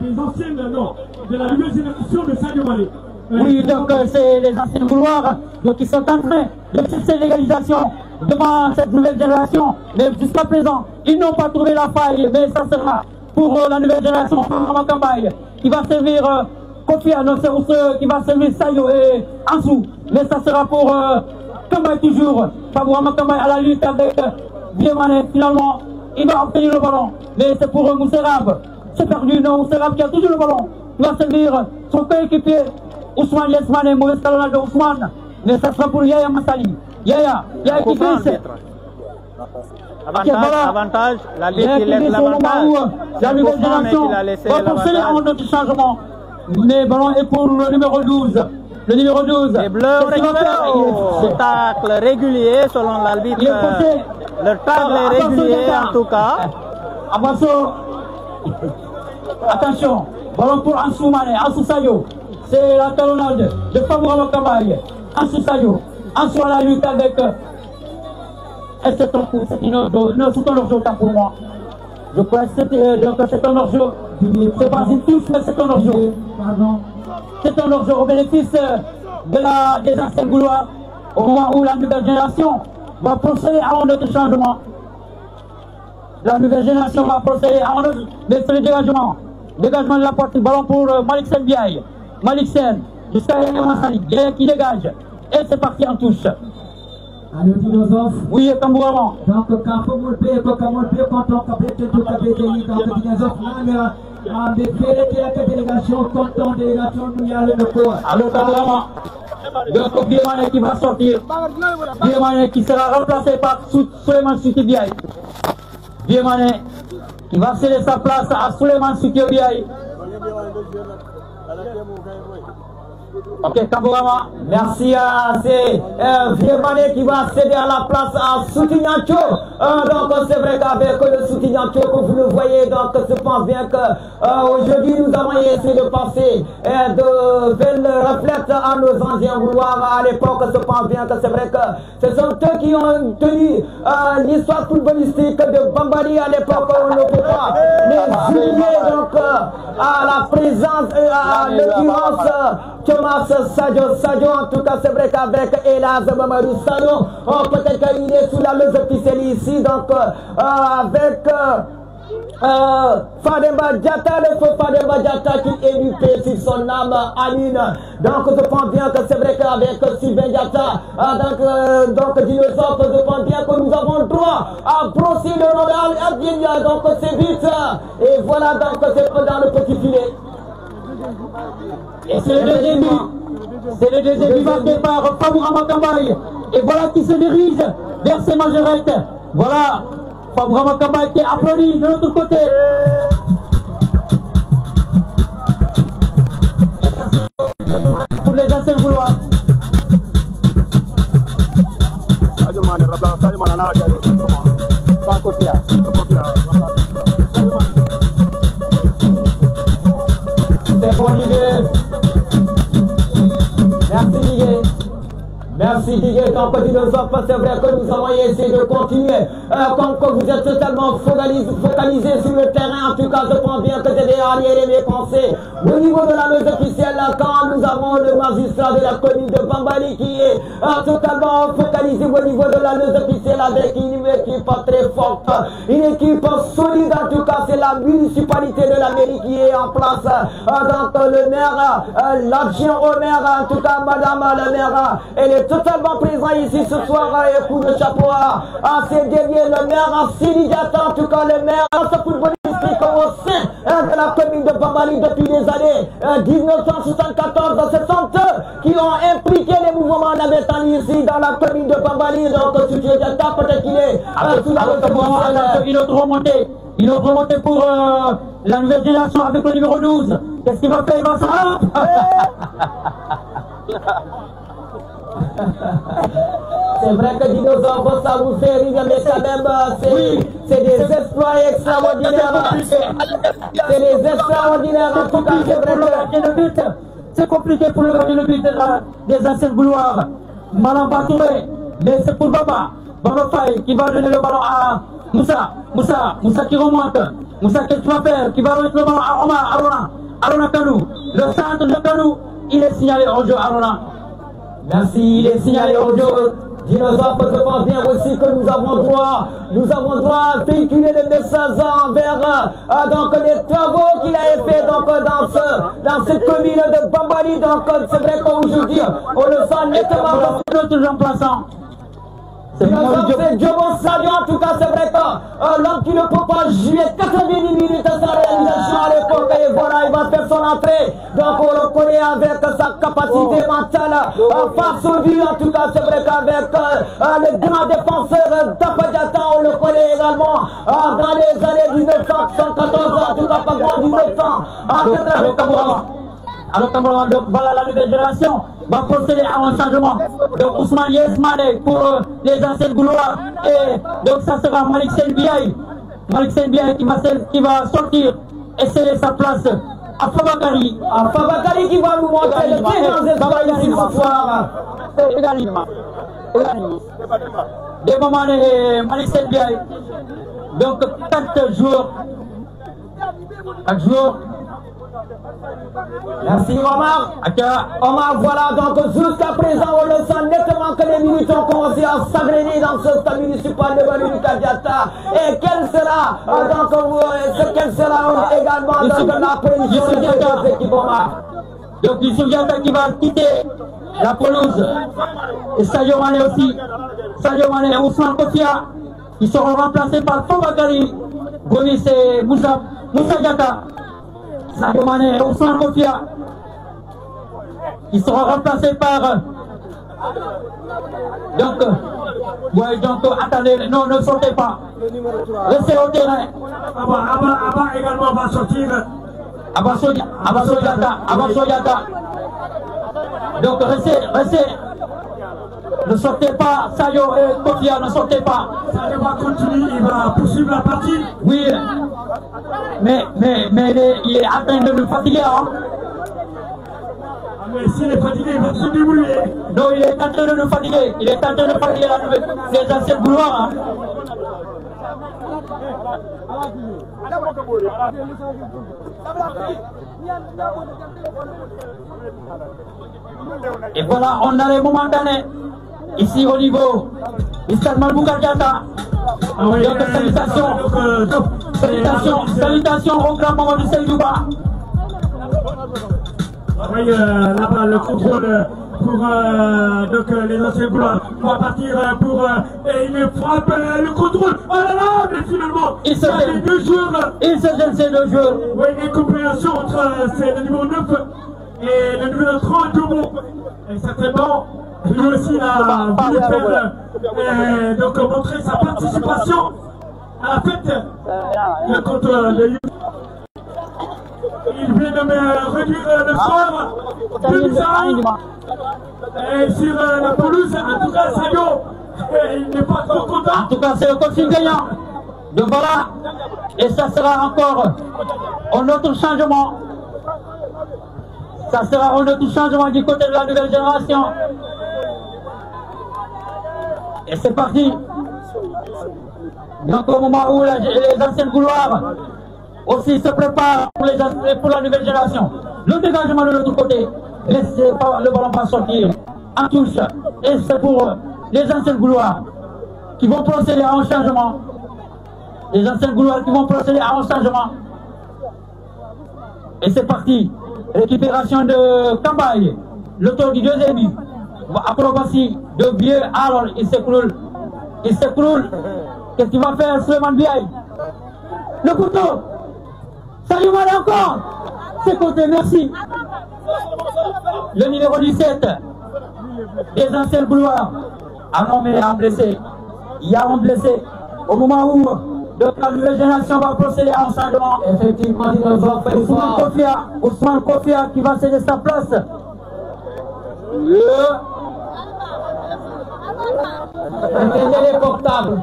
Speaker 4: des anciennes, de la nouvelle génération de Sadio Mané.
Speaker 6: Oui, donc c'est les anciennes gloires qui sont en train de chercher l'égalisation devant cette nouvelle génération. Mais jusqu'à présent, ils n'ont pas trouvé la faille, mais ça sera pour la nouvelle génération, pour Ramakambaye, qui va servir Kofi Annan, qui va servir Sayo et Ansou. Mais ça sera pour Kambaye toujours, pour Ramakambaye à la lutte avec Biemane. Finalement, il va obtenir le ballon, mais c'est pour Mousserab. C'est perdu, non, Mousserab qui a toujours le ballon. Il va servir son coéquipier Ousmane Yesmane, mauvais talonnage de Ousmane. Mais ça sera pour Yaya Massali. Yaya qui glisse.
Speaker 1: Avantage, la qui laisse l'avantage.
Speaker 6: La nouvelle génération va procéder à un autre changement. Mais ballon est pour le numéro 12. Le numéro 12.
Speaker 1: Les Bleus récupèrent le tacle régulier selon l'arbitre. Le tacle est régulier en tout cas.
Speaker 6: Attention, ballon pour Ansou Mané, Ansou Sayo. C'est la talonnade de Fabourama Kambaye. Ansou Sayo. Ansou à la lutte avec. Et c'est un coup, c'est un hors-jeu autant pour moi. Je crois que c'est un hors-jeu. C'est pas une touche, mais c'est un hors-jeu. C'est un hors-jeu au bénéfice des anciens Goulois, au moment où la nouvelle génération va procéder à un autre changement. La nouvelle génération va procéder à un autre dégagement. Dégagement de la porte, ballon pour Malik Sen Biaye. Malik Sen, jusqu'à Massali, qui dégage. Et c'est parti en touche.
Speaker 3: Le philosophe.
Speaker 6: Oui, Kambouraman.
Speaker 3: Donc, quand on monte, quand on capte tout à fait, donc le philosophe, là, mais la délégation, quand on délégation, nous y a le corps.
Speaker 6: Alors, Kambouraman. Donc, Biemane qui va sortir. Biemane qui sera remplacé par Souleymane Souti Biaye. Biemane qui va céder sa place à Souleymane Souti Biaye. Ok, Kambourama, merci à Biemane qui va céder à la place à Soutignacho. Donc c'est vrai qu'avec le Soutignacho, comme vous le voyez, donc je pense bien que aujourd'hui nous avons essayé de passer de belles reflètes à nos anciens vouloirs. À l'époque, je pense bien que c'est vrai que ce sont eux qui ont tenu l'histoire footballistique de Bambali à l'époque. On ne peut pas les juger donc à la présence, à l'occurrence Thomas Sadio, en tout cas c'est vrai qu'avec Elaz Mamadou Sadio, peut-être qu'il est sous la loge officielle ici, donc avec Fademba Diatta, le feu Fademba Diatta qui est élu sur son âme Aline. Donc je pense bien que c'est vrai qu'avec Sylvain Diatta, donc Dinosaure, je pense bien que nous avons le droit à brosser le rodal à Bienya, donc c'est vite. Et voilà, donc c'est dans le petit filet. Et c'est le deuxième but. C'est le deuxième but marqué par Fabourama Kambaye. Et voilà qui se dirige vers ses majorettes. Voilà Fabourama Kambaye qui est applaudi de l'autre côté. Pour les anciens Goulois. C'est bon, Didier. Merci, Didier. Merci, Didier. Donc, c'est vrai que nous avons essayé de continuer. Comme que vous êtes totalement focalisé sur le terrain, en tout cas, je pense bien que c'est derrière mes pensées. Au niveau de la loge officielle, quand nous avons le magistrat de la commune de Bambali qui est totalement focalisé au niveau de la loge officielle avec une équipe très forte, une équipe solide, en tout cas, c'est la municipalité de la mairie qui est en place. Donc, le maire, l'adjoint au maire, en tout cas, madame la maire, elle est totalement présente ici ce soir et coup de chapeau à ses derniers, le maire Sidi Diatta, en tout cas, le maire footballistique au sein de la commune de Bambali depuis les années 1974. Ce sont eux qui ont impliqué les mouvements d'habitants ici dans la commune de Bambali. Donc, Sidi Diatta, peut-être qu'il est sous la une autre remontée. Une autre remontée pour la nouvelle génération avec le numéro 12. Qu'est-ce qu'il va faire? Il va se...
Speaker 7: C'est vrai que Dinosaure, ça vous fait rire, mais quand même, c'est des exploits extraordinaires. C'est des extraordinaires. En tout cas, c'est vrai que
Speaker 6: c'est compliqué pour le gagner le but des anciens gloires. Malamba Touré, mais c'est pour Baba. Baba Faye qui va donner le ballon à Moussa qui remonte. Moussa, qu'est-ce que tu vas faire? Qui va remettre le ballon à Omar, Arona Kanou. Le centre de Kanou, il est signalé au jeu, Arona.
Speaker 7: Merci, il est signalé au jeu. Dinosaure, je pense bien aussi que nous avons droit à véhiculer des messages envers donc les travaux qu'il a fait donc dans cette commune de Bambali. Donc c'est vrai qu'aujourd'hui on le sent nettement
Speaker 6: notre remplaçant.
Speaker 7: C'est Diobo Sadio. En tout cas, c'est vrai que l'homme qui ne peut pas jouer 90 minutes sans réalisation à l'époque, et voilà, il va faire son entrée. Donc on le connaît avec sa capacité mentale face au but. En tout cas, c'est vrai qu'avec le grand défenseur d'Apadiata, on le connaît également dans les années 1914, en tout cas pas grand 1980.
Speaker 6: Alors voilà la nouvelle génération va procéder à un changement. Donc Ousmane Yesmane pour les anciennes gloires. Et donc ça sera Malik Senbiaï qui va sortir et céder sa place à Fabakari.
Speaker 7: Qui va nous montrer le très grand espoir ici ce soir.
Speaker 6: C'est également. Des moments de Malik Senbiaï. Donc 4 jours.
Speaker 7: Merci Omar. Omar, voilà, donc jusqu'à présent on le sent nettement que les minutes ont commencé à s'agréner dans ce stade municipal de Baluka Diata. Et quelle sera également donc la prévision de ces équipes Omar?
Speaker 6: Donc Youssouf Diata qui va quitter la pelouse. Et Sadio Mané aussi. Sadio Mané et Ousmane Kofia qui seront remplacés par Fabakari. Gomis et Moussa Diata. Sadio Mané et Ousmane Kofia qui seront remplacés par donc attendez, non, ne sortez pas, restez au terrain.
Speaker 4: Abba également va sortir.
Speaker 6: Abba Diata. Donc restez, ne sortez pas. Sadio et Kofia, ne sortez pas.
Speaker 4: Sadio va continuer, il va poursuivre la partie.
Speaker 6: Oui, mais il est en train de nous fatiguer, hein?
Speaker 4: Mais s'il est fatigué, il va se débrouiller.
Speaker 6: Non, il est en train de nous fatiguer. Il est en train de fatiguer les anciens gloires, hein? Et voilà, on a les moments d'année ici au niveau du stade Malbouka Diatta. Donc salutations au grand moment du Seydouba.
Speaker 4: Oui, là-bas le contrôle pour donc, les anciens gloires. On va partir pour et il frappe le contrôle. Oh là là, mais finalement,
Speaker 6: il se gêne ces deux joueurs.
Speaker 4: Oui, une compréhension entre le numéro 9 et le numéro 30 Djoumou. Et certainement, lui aussi a voulu faire donc montrer sa participation à la fête. Le contrôle de il vient de réduire le score de et sur la pelouse, en tout cas Sadio, il n'est pas trop content.
Speaker 6: En tout cas, c'est le coaching gagnant. Donc voilà, et ça sera encore un autre changement. Ça sera un autre changement du côté de la nouvelle génération. Et c'est parti. Donc au moment où les anciennes couloirs aussi se préparent pour la nouvelle génération. Le dégagement de l'autre côté, laissez pas le ballon pas sortir en touche. Et c'est pour les anciennes couloirs qui vont procéder à un changement. Les anciennes couloirs qui vont procéder à un changement. Et c'est parti. Récupération de Kambaye. L'auteur du deuxième but. Acrobatie de Vieux. Alors il s'écroule. Qu'est-ce qu'il va faire, Suleiman Biaye? Le couteau. Sadio Mané encore. C'est côté, merci. Le numéro 17 des anciens couloirs. Ah non, mais il y a un blessé. Au moment où la nouvelle génération va procéder à un changement.
Speaker 7: Effectivement,
Speaker 6: Ousmane Kofia qui va céder sa place.
Speaker 7: Éteignez les portables.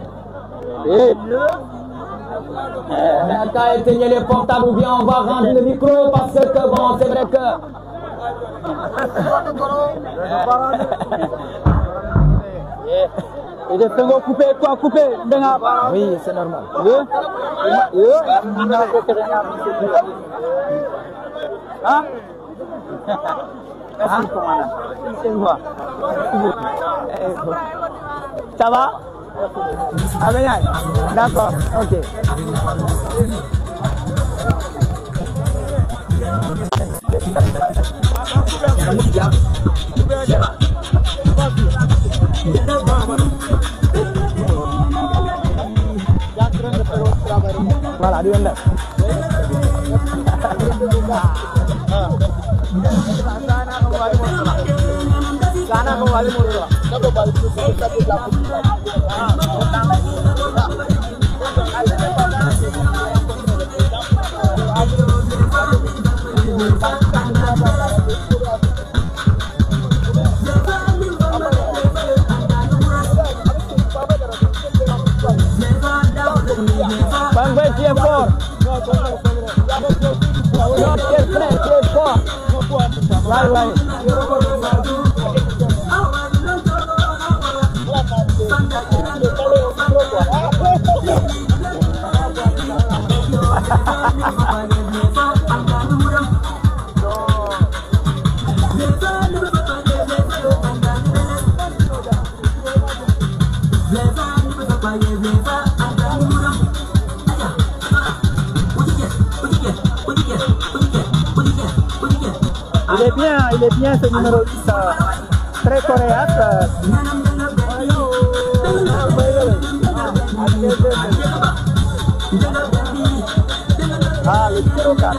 Speaker 7: Éteignez les portables ou bien on va rendre le micro parce que bon, c'est vrai que.
Speaker 6: Il est coupé, quoi couper.
Speaker 7: Oui, c'est normal.
Speaker 6: Hein? Ça va? Ah bien, d'accord, ok.
Speaker 7: Voilà, du anda. Sana kembali mula. Bang Bay qui est fort. Qui est frais, qui est fort. Right.
Speaker 6: Il est bien ce numéro 10, très coréaque. Ah, le numéro 4.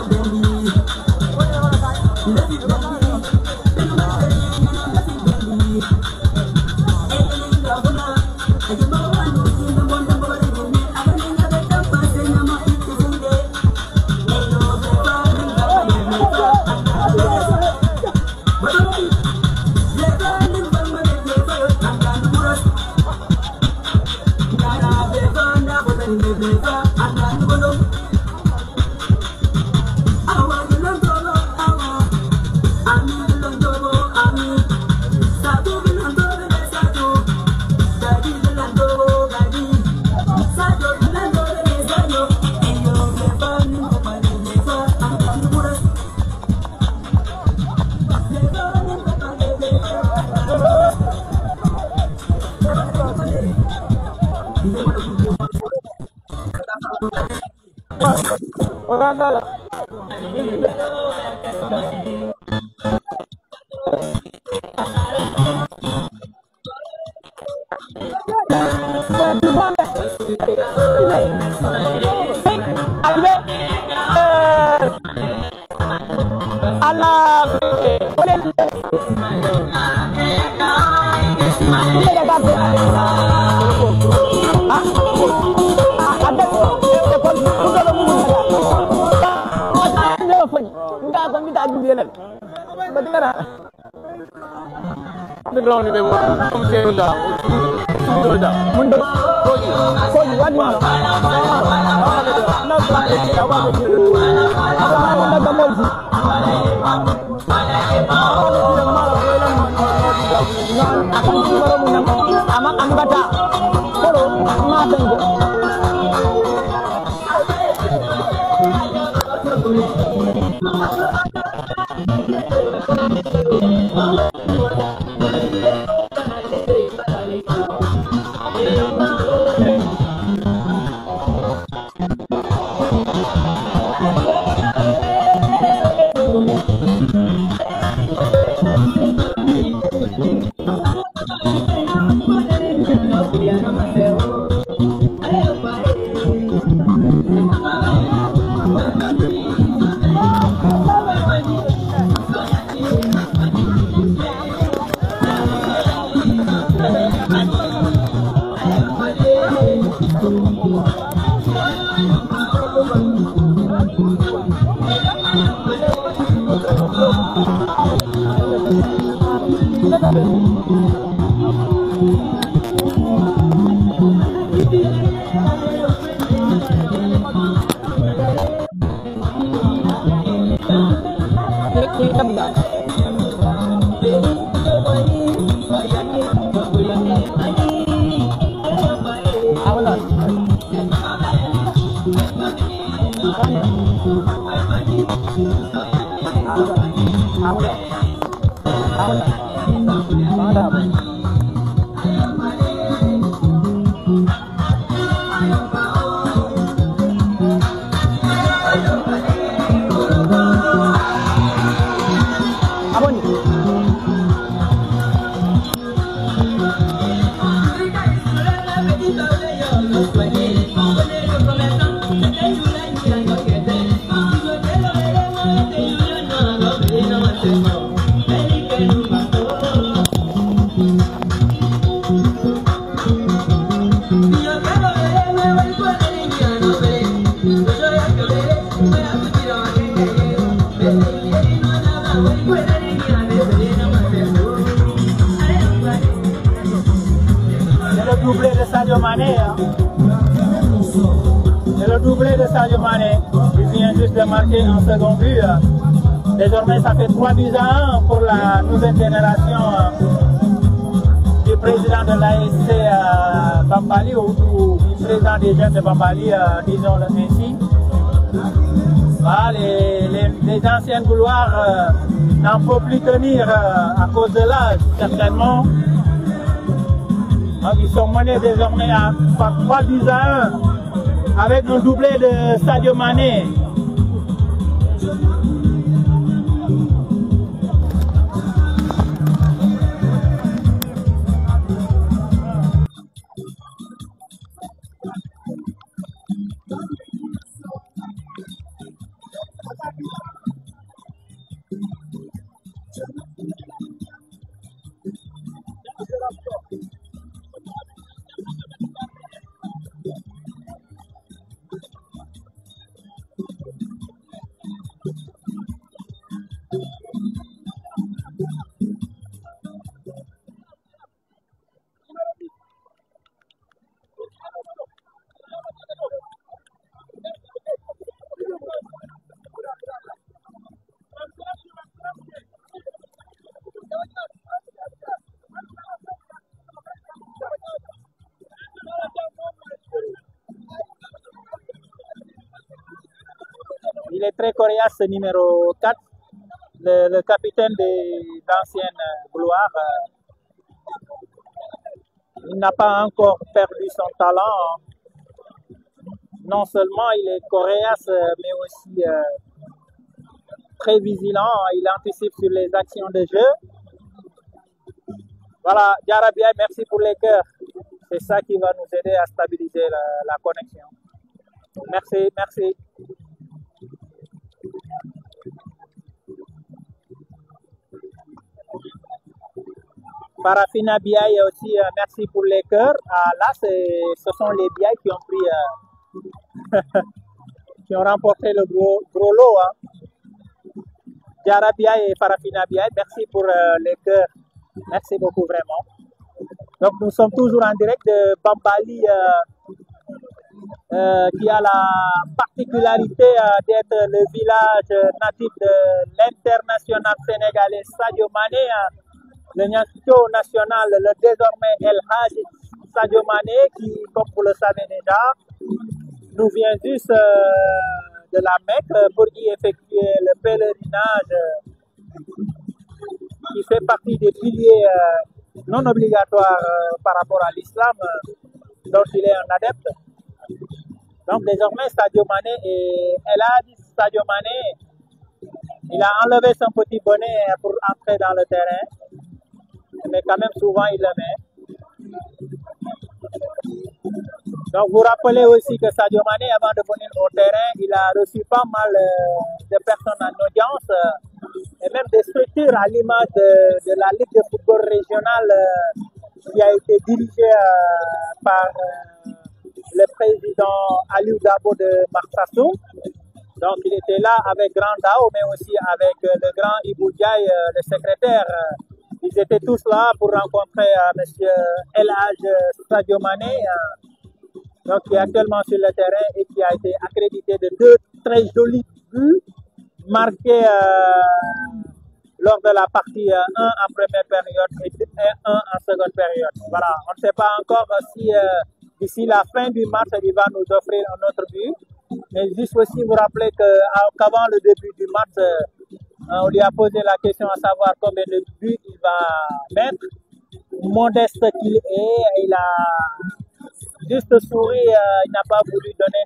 Speaker 1: C'est le doublé de Sadio Mané. Il vient juste de marquer un second but. Désormais, ça fait 3 buts à 1 pour la nouvelle génération du président de l'ASC Bambali ou du président des jeunes de Bambali, disons-le ainsi. Voilà, les anciennes gloires n'en peuvent plus tenir à cause de l'âge, certainement. Donc, ils sont menés désormais par 3 buts à 1 avec un doublé de Sadio Mané. Il est très coriace, ce numéro 4, le capitaine des anciennes gloires. Il n'a pas encore perdu son talent. Non seulement il est coriace, mais aussi très vigilant. Il anticipe sur les actions de jeu. Voilà, Diarabia, merci pour les cœurs. C'est ça qui va nous aider à stabiliser la connexion. Merci, merci. Farafina Biaï aussi, merci pour les cœurs. Là, ce sont les Biaï qui ont pris, qui ont remporté le gros lot. Diara Biaï et Farafina Biaï, merci pour les cœurs. Merci beaucoup vraiment. Donc nous sommes toujours en direct de Bambali, qui a la particularité d'être le village natif de l'international sénégalais Sadio Mané. Le Niankito national, le désormais El Hadji Sadio Mané, qui, comme vous le savez déjà, nous vient juste de la Mecque pour y effectuer le pèlerinage qui fait partie des piliers non obligatoires par rapport à l'islam, dont il est un adepte. Donc désormais, Sadio Mané et El Hadji Sadio Mané, il a enlevé son petit bonnet pour entrer dans le terrain. Mais quand même souvent il le met. Donc vous rappelez aussi que Sadio Mané, avant de venir au terrain, il a reçu pas mal de personnes en audience et même des structures à l'image de la Ligue de football régionale qui a été dirigée par le président Aliou Dabo de Marsassoum. Donc il était là avec Grand Dao, mais aussi avec le grand Ibou Diaye, le secrétaire. Ils étaient tous là pour rencontrer M. El Hadji Sadio Mané, donc, qui est actuellement sur le terrain et qui a été accrédité de 2 très jolis buts marqués lors de la partie 1 en première période et 1 en seconde période. Voilà, on ne sait pas encore si d'ici la fin du match, il va nous offrir un autre but. Mais juste aussi vous rappeler qu'avant le début du match, on lui a posé la question à savoir combien de buts il va mettre. Modeste qu'il est, il a juste souri, il n'a pas voulu donner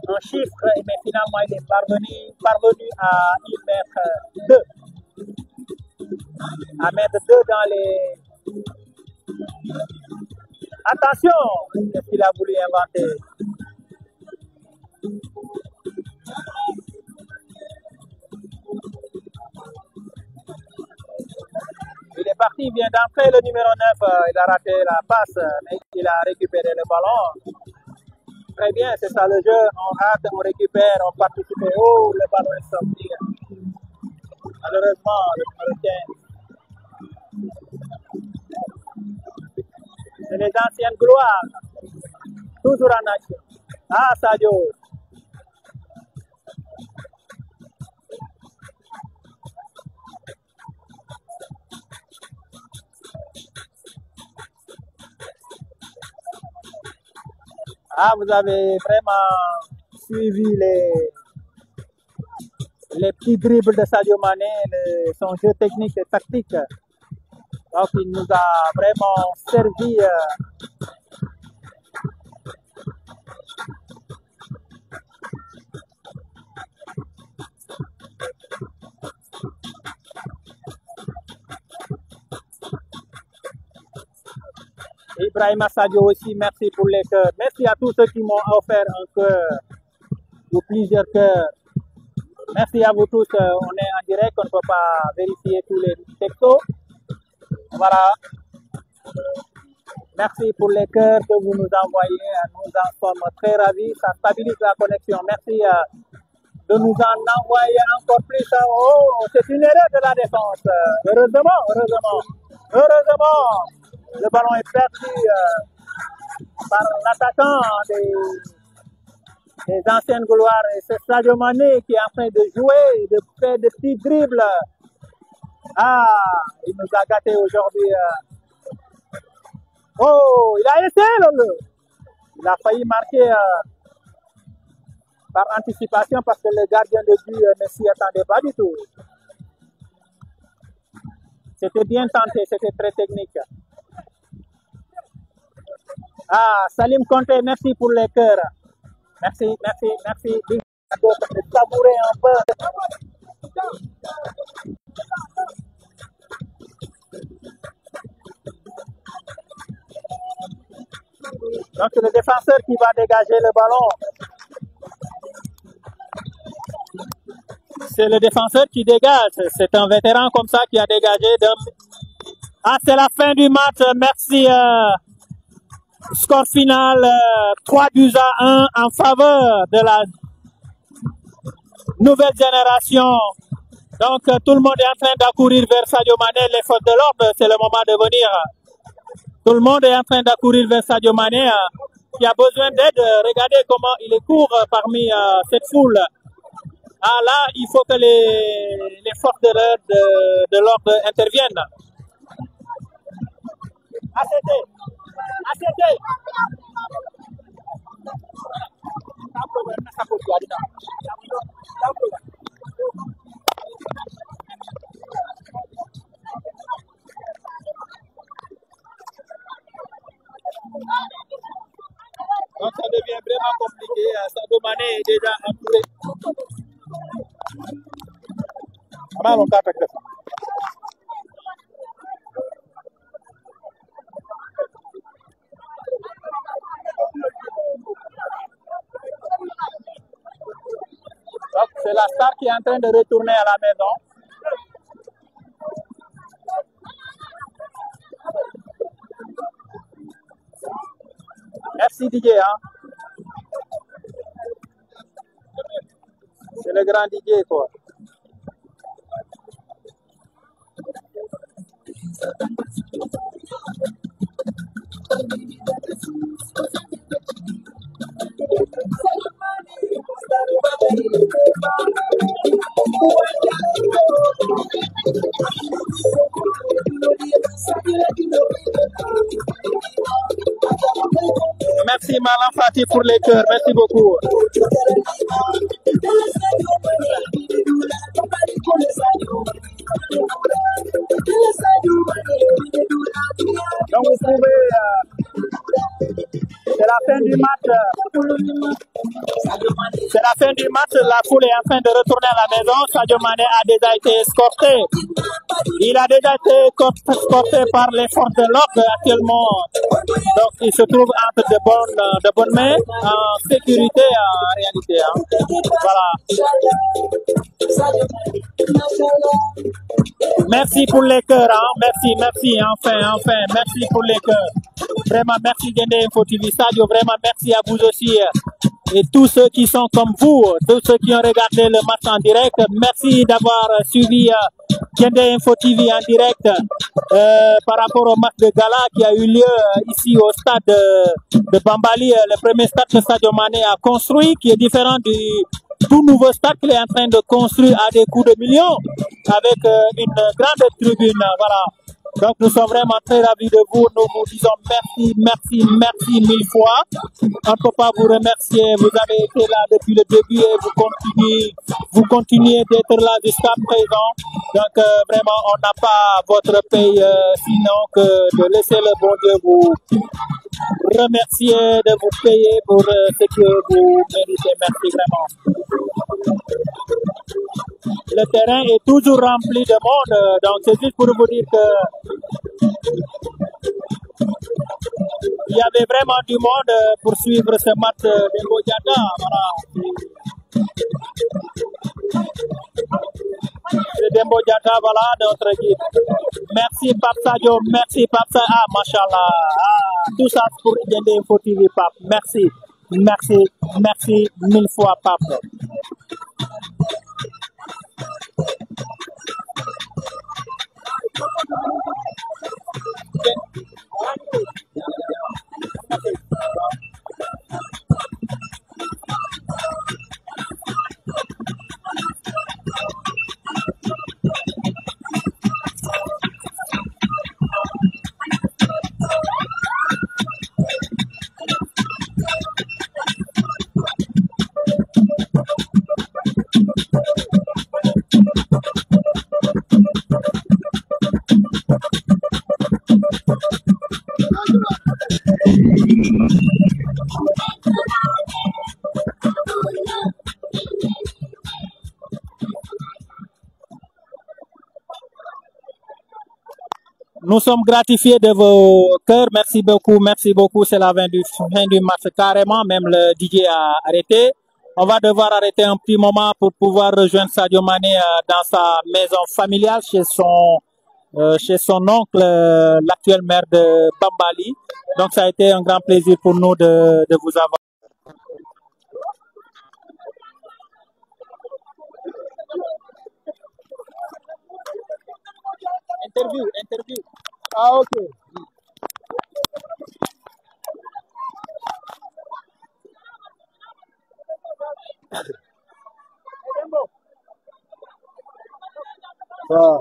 Speaker 1: un chiffre, mais finalement il est parvenu à y mettre 2. À mettre 2 dans les... Attention, qu'est-ce qu'il a voulu inventer? Il est parti, il vient d'entrer le numéro 9, il a raté la passe, mais il a récupéré le ballon. Très bien, c'est ça le jeu, on rate, on récupère, on participe. Oh, le ballon est sorti. Malheureusement, le numéro 15. C'est les anciennes gloires, toujours en action. Ah, Sadio. Ah, vous avez vraiment suivi les petits dribbles de Sadio Mané, son jeu technique et tactique. Donc, il nous a vraiment servi. Ibrahima Sadio aussi, merci pour les cœurs. Merci à tous ceux qui m'ont offert un cœur ou plusieurs cœurs. Merci à vous tous. On est en direct, on ne peut pas vérifier tous les textos. Voilà. Merci pour les cœurs que vous nous envoyez. Nous en sommes très ravis. Ça stabilise la connexion. Merci de nous en envoyer encore plus. Oh, c'est une erreur de la défense. Heureusement. Le ballon est perdu par l'attaquant des anciennes gloires. Et c'est Sadio Mané qui est en train de jouer, de faire des petits dribbles. Ah, il nous a gâtés aujourd'hui. Oh, il a essayé, il a failli marquer par anticipation parce que le gardien de but ne s'y attendait pas du tout. C'était bien tenté, c'était très technique. Ah, Salim Conté, merci pour les cœurs. Merci. Savourer un peu. Donc, c'est le défenseur qui va dégager le ballon. C'est le défenseur qui dégage. C'est un vétéran comme ça qui a dégagé. Ah, c'est la fin du match. Merci. Score final 3-1 en faveur de la nouvelle génération. Donc tout le monde est en train d'accourir vers Sadio Mané. Les fautes de l'ordre, c'est le moment de venir. Tout le monde est en train d'accourir vers Sadio Mané qui a besoin d'aide. Regardez comment il est court parmi cette foule. Ah là, il faut que les forces de l'ordre interviennent. Donc ça devient vraiment compliqué. Sadio Mané est déjà entouré. Donc c'est la star qui est en train de retourner à la maison. Merci Didier. C'est le grand Didier quoi. Merci Malam Fatih pour les cœurs. Merci beaucoup. Donc vous trouvez, c'est la fin du match. C'est la fin du match. La foule est en train de retourner à la maison. Sadio Mané a déjà été escorté. Il a déjà été escorté par les forces de l'ordre actuellement. Donc il se trouve entre de bonnes mains, en sécurité en réalité. Hein. Voilà. Merci pour les cœurs. Hein. Merci. Enfin. Merci pour les cœurs. Vraiment, merci Gendé Info TV. Sadio, vraiment, merci à vous aussi. Et tous ceux qui sont comme vous, tous ceux qui ont regardé le match en direct, merci d'avoir suivi Gendé Info TV en direct par rapport au match de gala qui a eu lieu ici au stade de Bambali, le premier stade que Sadio Mané a construit, qui est différent du tout nouveau stade qu'il est en train de construire à des coûts de millions, avec une grande tribune. Voilà. Donc nous sommes vraiment très ravis de vous. Nous vous disons merci 1000 fois. On ne peut pas vous remercier. Vous avez été là depuis le début et vous continuez d'être là jusqu'à présent. Donc vraiment, on n'a pas votre paye sinon que de laisser le bon Dieu vous remercier, de vous payer pour ce que vous méritez. Merci vraiment. Le terrain est toujours rempli de monde, donc c'est juste pour vous dire que il y avait vraiment du monde pour suivre ce match Dembo Diatta. Voilà. C'est Dembo Diatta, voilà notre guide. Merci Pape Sadio, merci Pape Sadio. Ah, machallah. Ah, tout ça pour Gendé Info TV, Pape. Merci 1000 fois, Pape. Nous sommes gratifiés de vos cœurs. Merci beaucoup. C'est la fin du match carrément. Même le DJ a arrêté. On va devoir arrêter un petit moment pour pouvoir rejoindre Sadio Mané dans sa maison familiale chez son oncle, l'actuel maire de Bambali. Donc ça a été un grand plaisir pour nous de vous avoir. Interview. Ah, ok.
Speaker 8: Ça.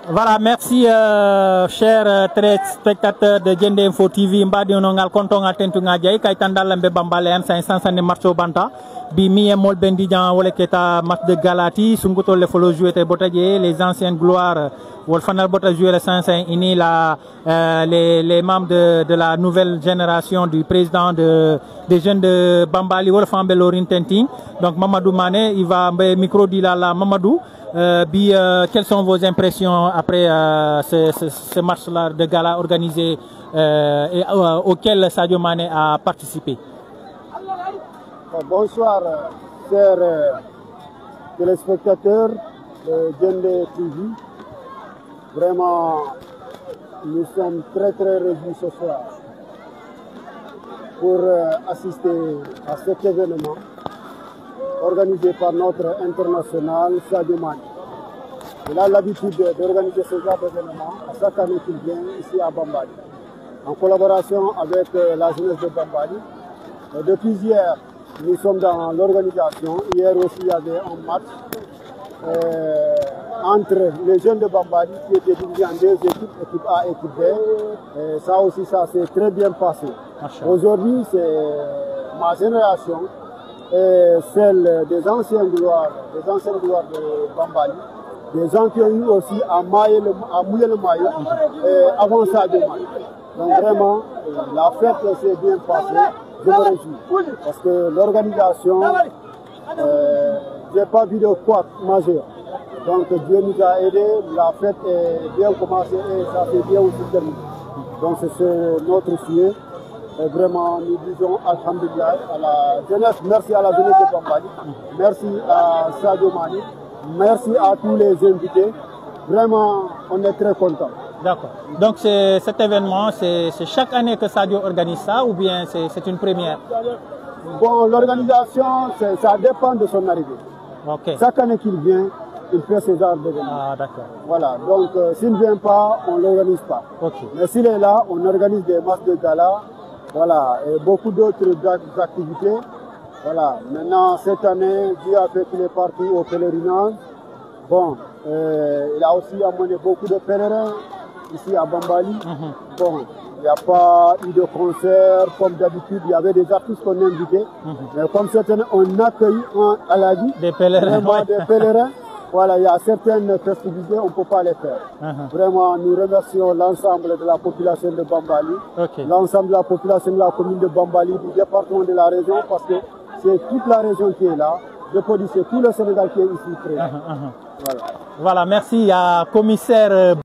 Speaker 1: Voilà, merci chers téléspectateurs de Gendé Info TV. Mbadi onongal kontonga tentunga jay kay tandal mbe bambale an 500 marcho banta bi mi e mol bendi jan wala keta match de Galati sunguto le folo jouer te botaje les anciennes gloires wol fanal bota jouer le 500 ini les membres de la nouvelle génération du président des jeunes de Bambali wol fambe Lorin Tenting. Donc Mamadou Mané, il va micro dit là Mamadou. Quelles sont vos impressions après ce match-là de gala organisé et auquel Sadio Mané a participé?
Speaker 8: Bonsoir, chers téléspectateurs de Gendé TV. Vraiment, nous sommes très réjouis ce soir pour assister à cet événement organisé par notre international Sadio Mané. Il a l'habitude d'organiser ce genre d'événement à chaque année qu'il vient ici à Bambali.
Speaker 9: en collaboration avec la jeunesse de Bambali. Depuis hier, nous sommes dans l'organisation. Hier aussi, il y avait un match entre les jeunes de Bambali qui étaient divisés en deux équipes, équipe A et équipe B. Et ça aussi, ça s'est très bien passé. Aujourd'hui, c'est ma génération et celle des anciennes gloires de Bambali. Des gens qui ont eu aussi à mouiller le maillot avant ça de maillot. Donc vraiment, la fête s'est bien passée. Je me réjouis. Parce que l'organisation, je n'ai pas vu de quoi majeur. Donc Dieu nous a aidés, la fête est bien commencée et ça s'est bien aussi terminé. Donc c'est notre souhait. Et vraiment, nous disons alhamdulillah à la jeunesse, merci à la jeunesse de Bambali, merci à Sadio Mané, merci à tous les invités. Vraiment, on est très contents.
Speaker 1: D'accord. Donc cet événement, c'est chaque année que Sadio organise ça ou bien c'est une première?
Speaker 9: Bon, l'organisation, ça dépend de son arrivée.
Speaker 1: Okay.
Speaker 9: Chaque année qu'il vient, il fait ses genres d'événements.
Speaker 1: Ah, d'accord.
Speaker 9: Voilà, donc s'il ne vient pas, on ne l'organise pas.
Speaker 1: Okay.
Speaker 9: Mais s'il est là, on organise des matchs de gala, voilà, et beaucoup d'autres activités. Voilà, maintenant, cette année, Dieu a fait qu'il est parti au pèlerinage. Bon, il a aussi amené beaucoup de pèlerins ici à Bambali. Bon, il n'y a pas eu de concert comme d'habitude, il y avait des artistes qu'on invitait. Mais comme cette année, on accueille à la vie
Speaker 1: des pèlerins.
Speaker 9: Vraiment, des pèlerins. Voilà, il y a certaines festivités, on ne peut pas les faire. Vraiment, nous remercions l'ensemble de la population de Bambali, l'ensemble de la population de la commune de Bambali, du département de la région, parce que c'est toute la région qui est là. Je peux dire c'est tout le Sénégal qui est ici présent.
Speaker 1: Voilà, merci à commissaire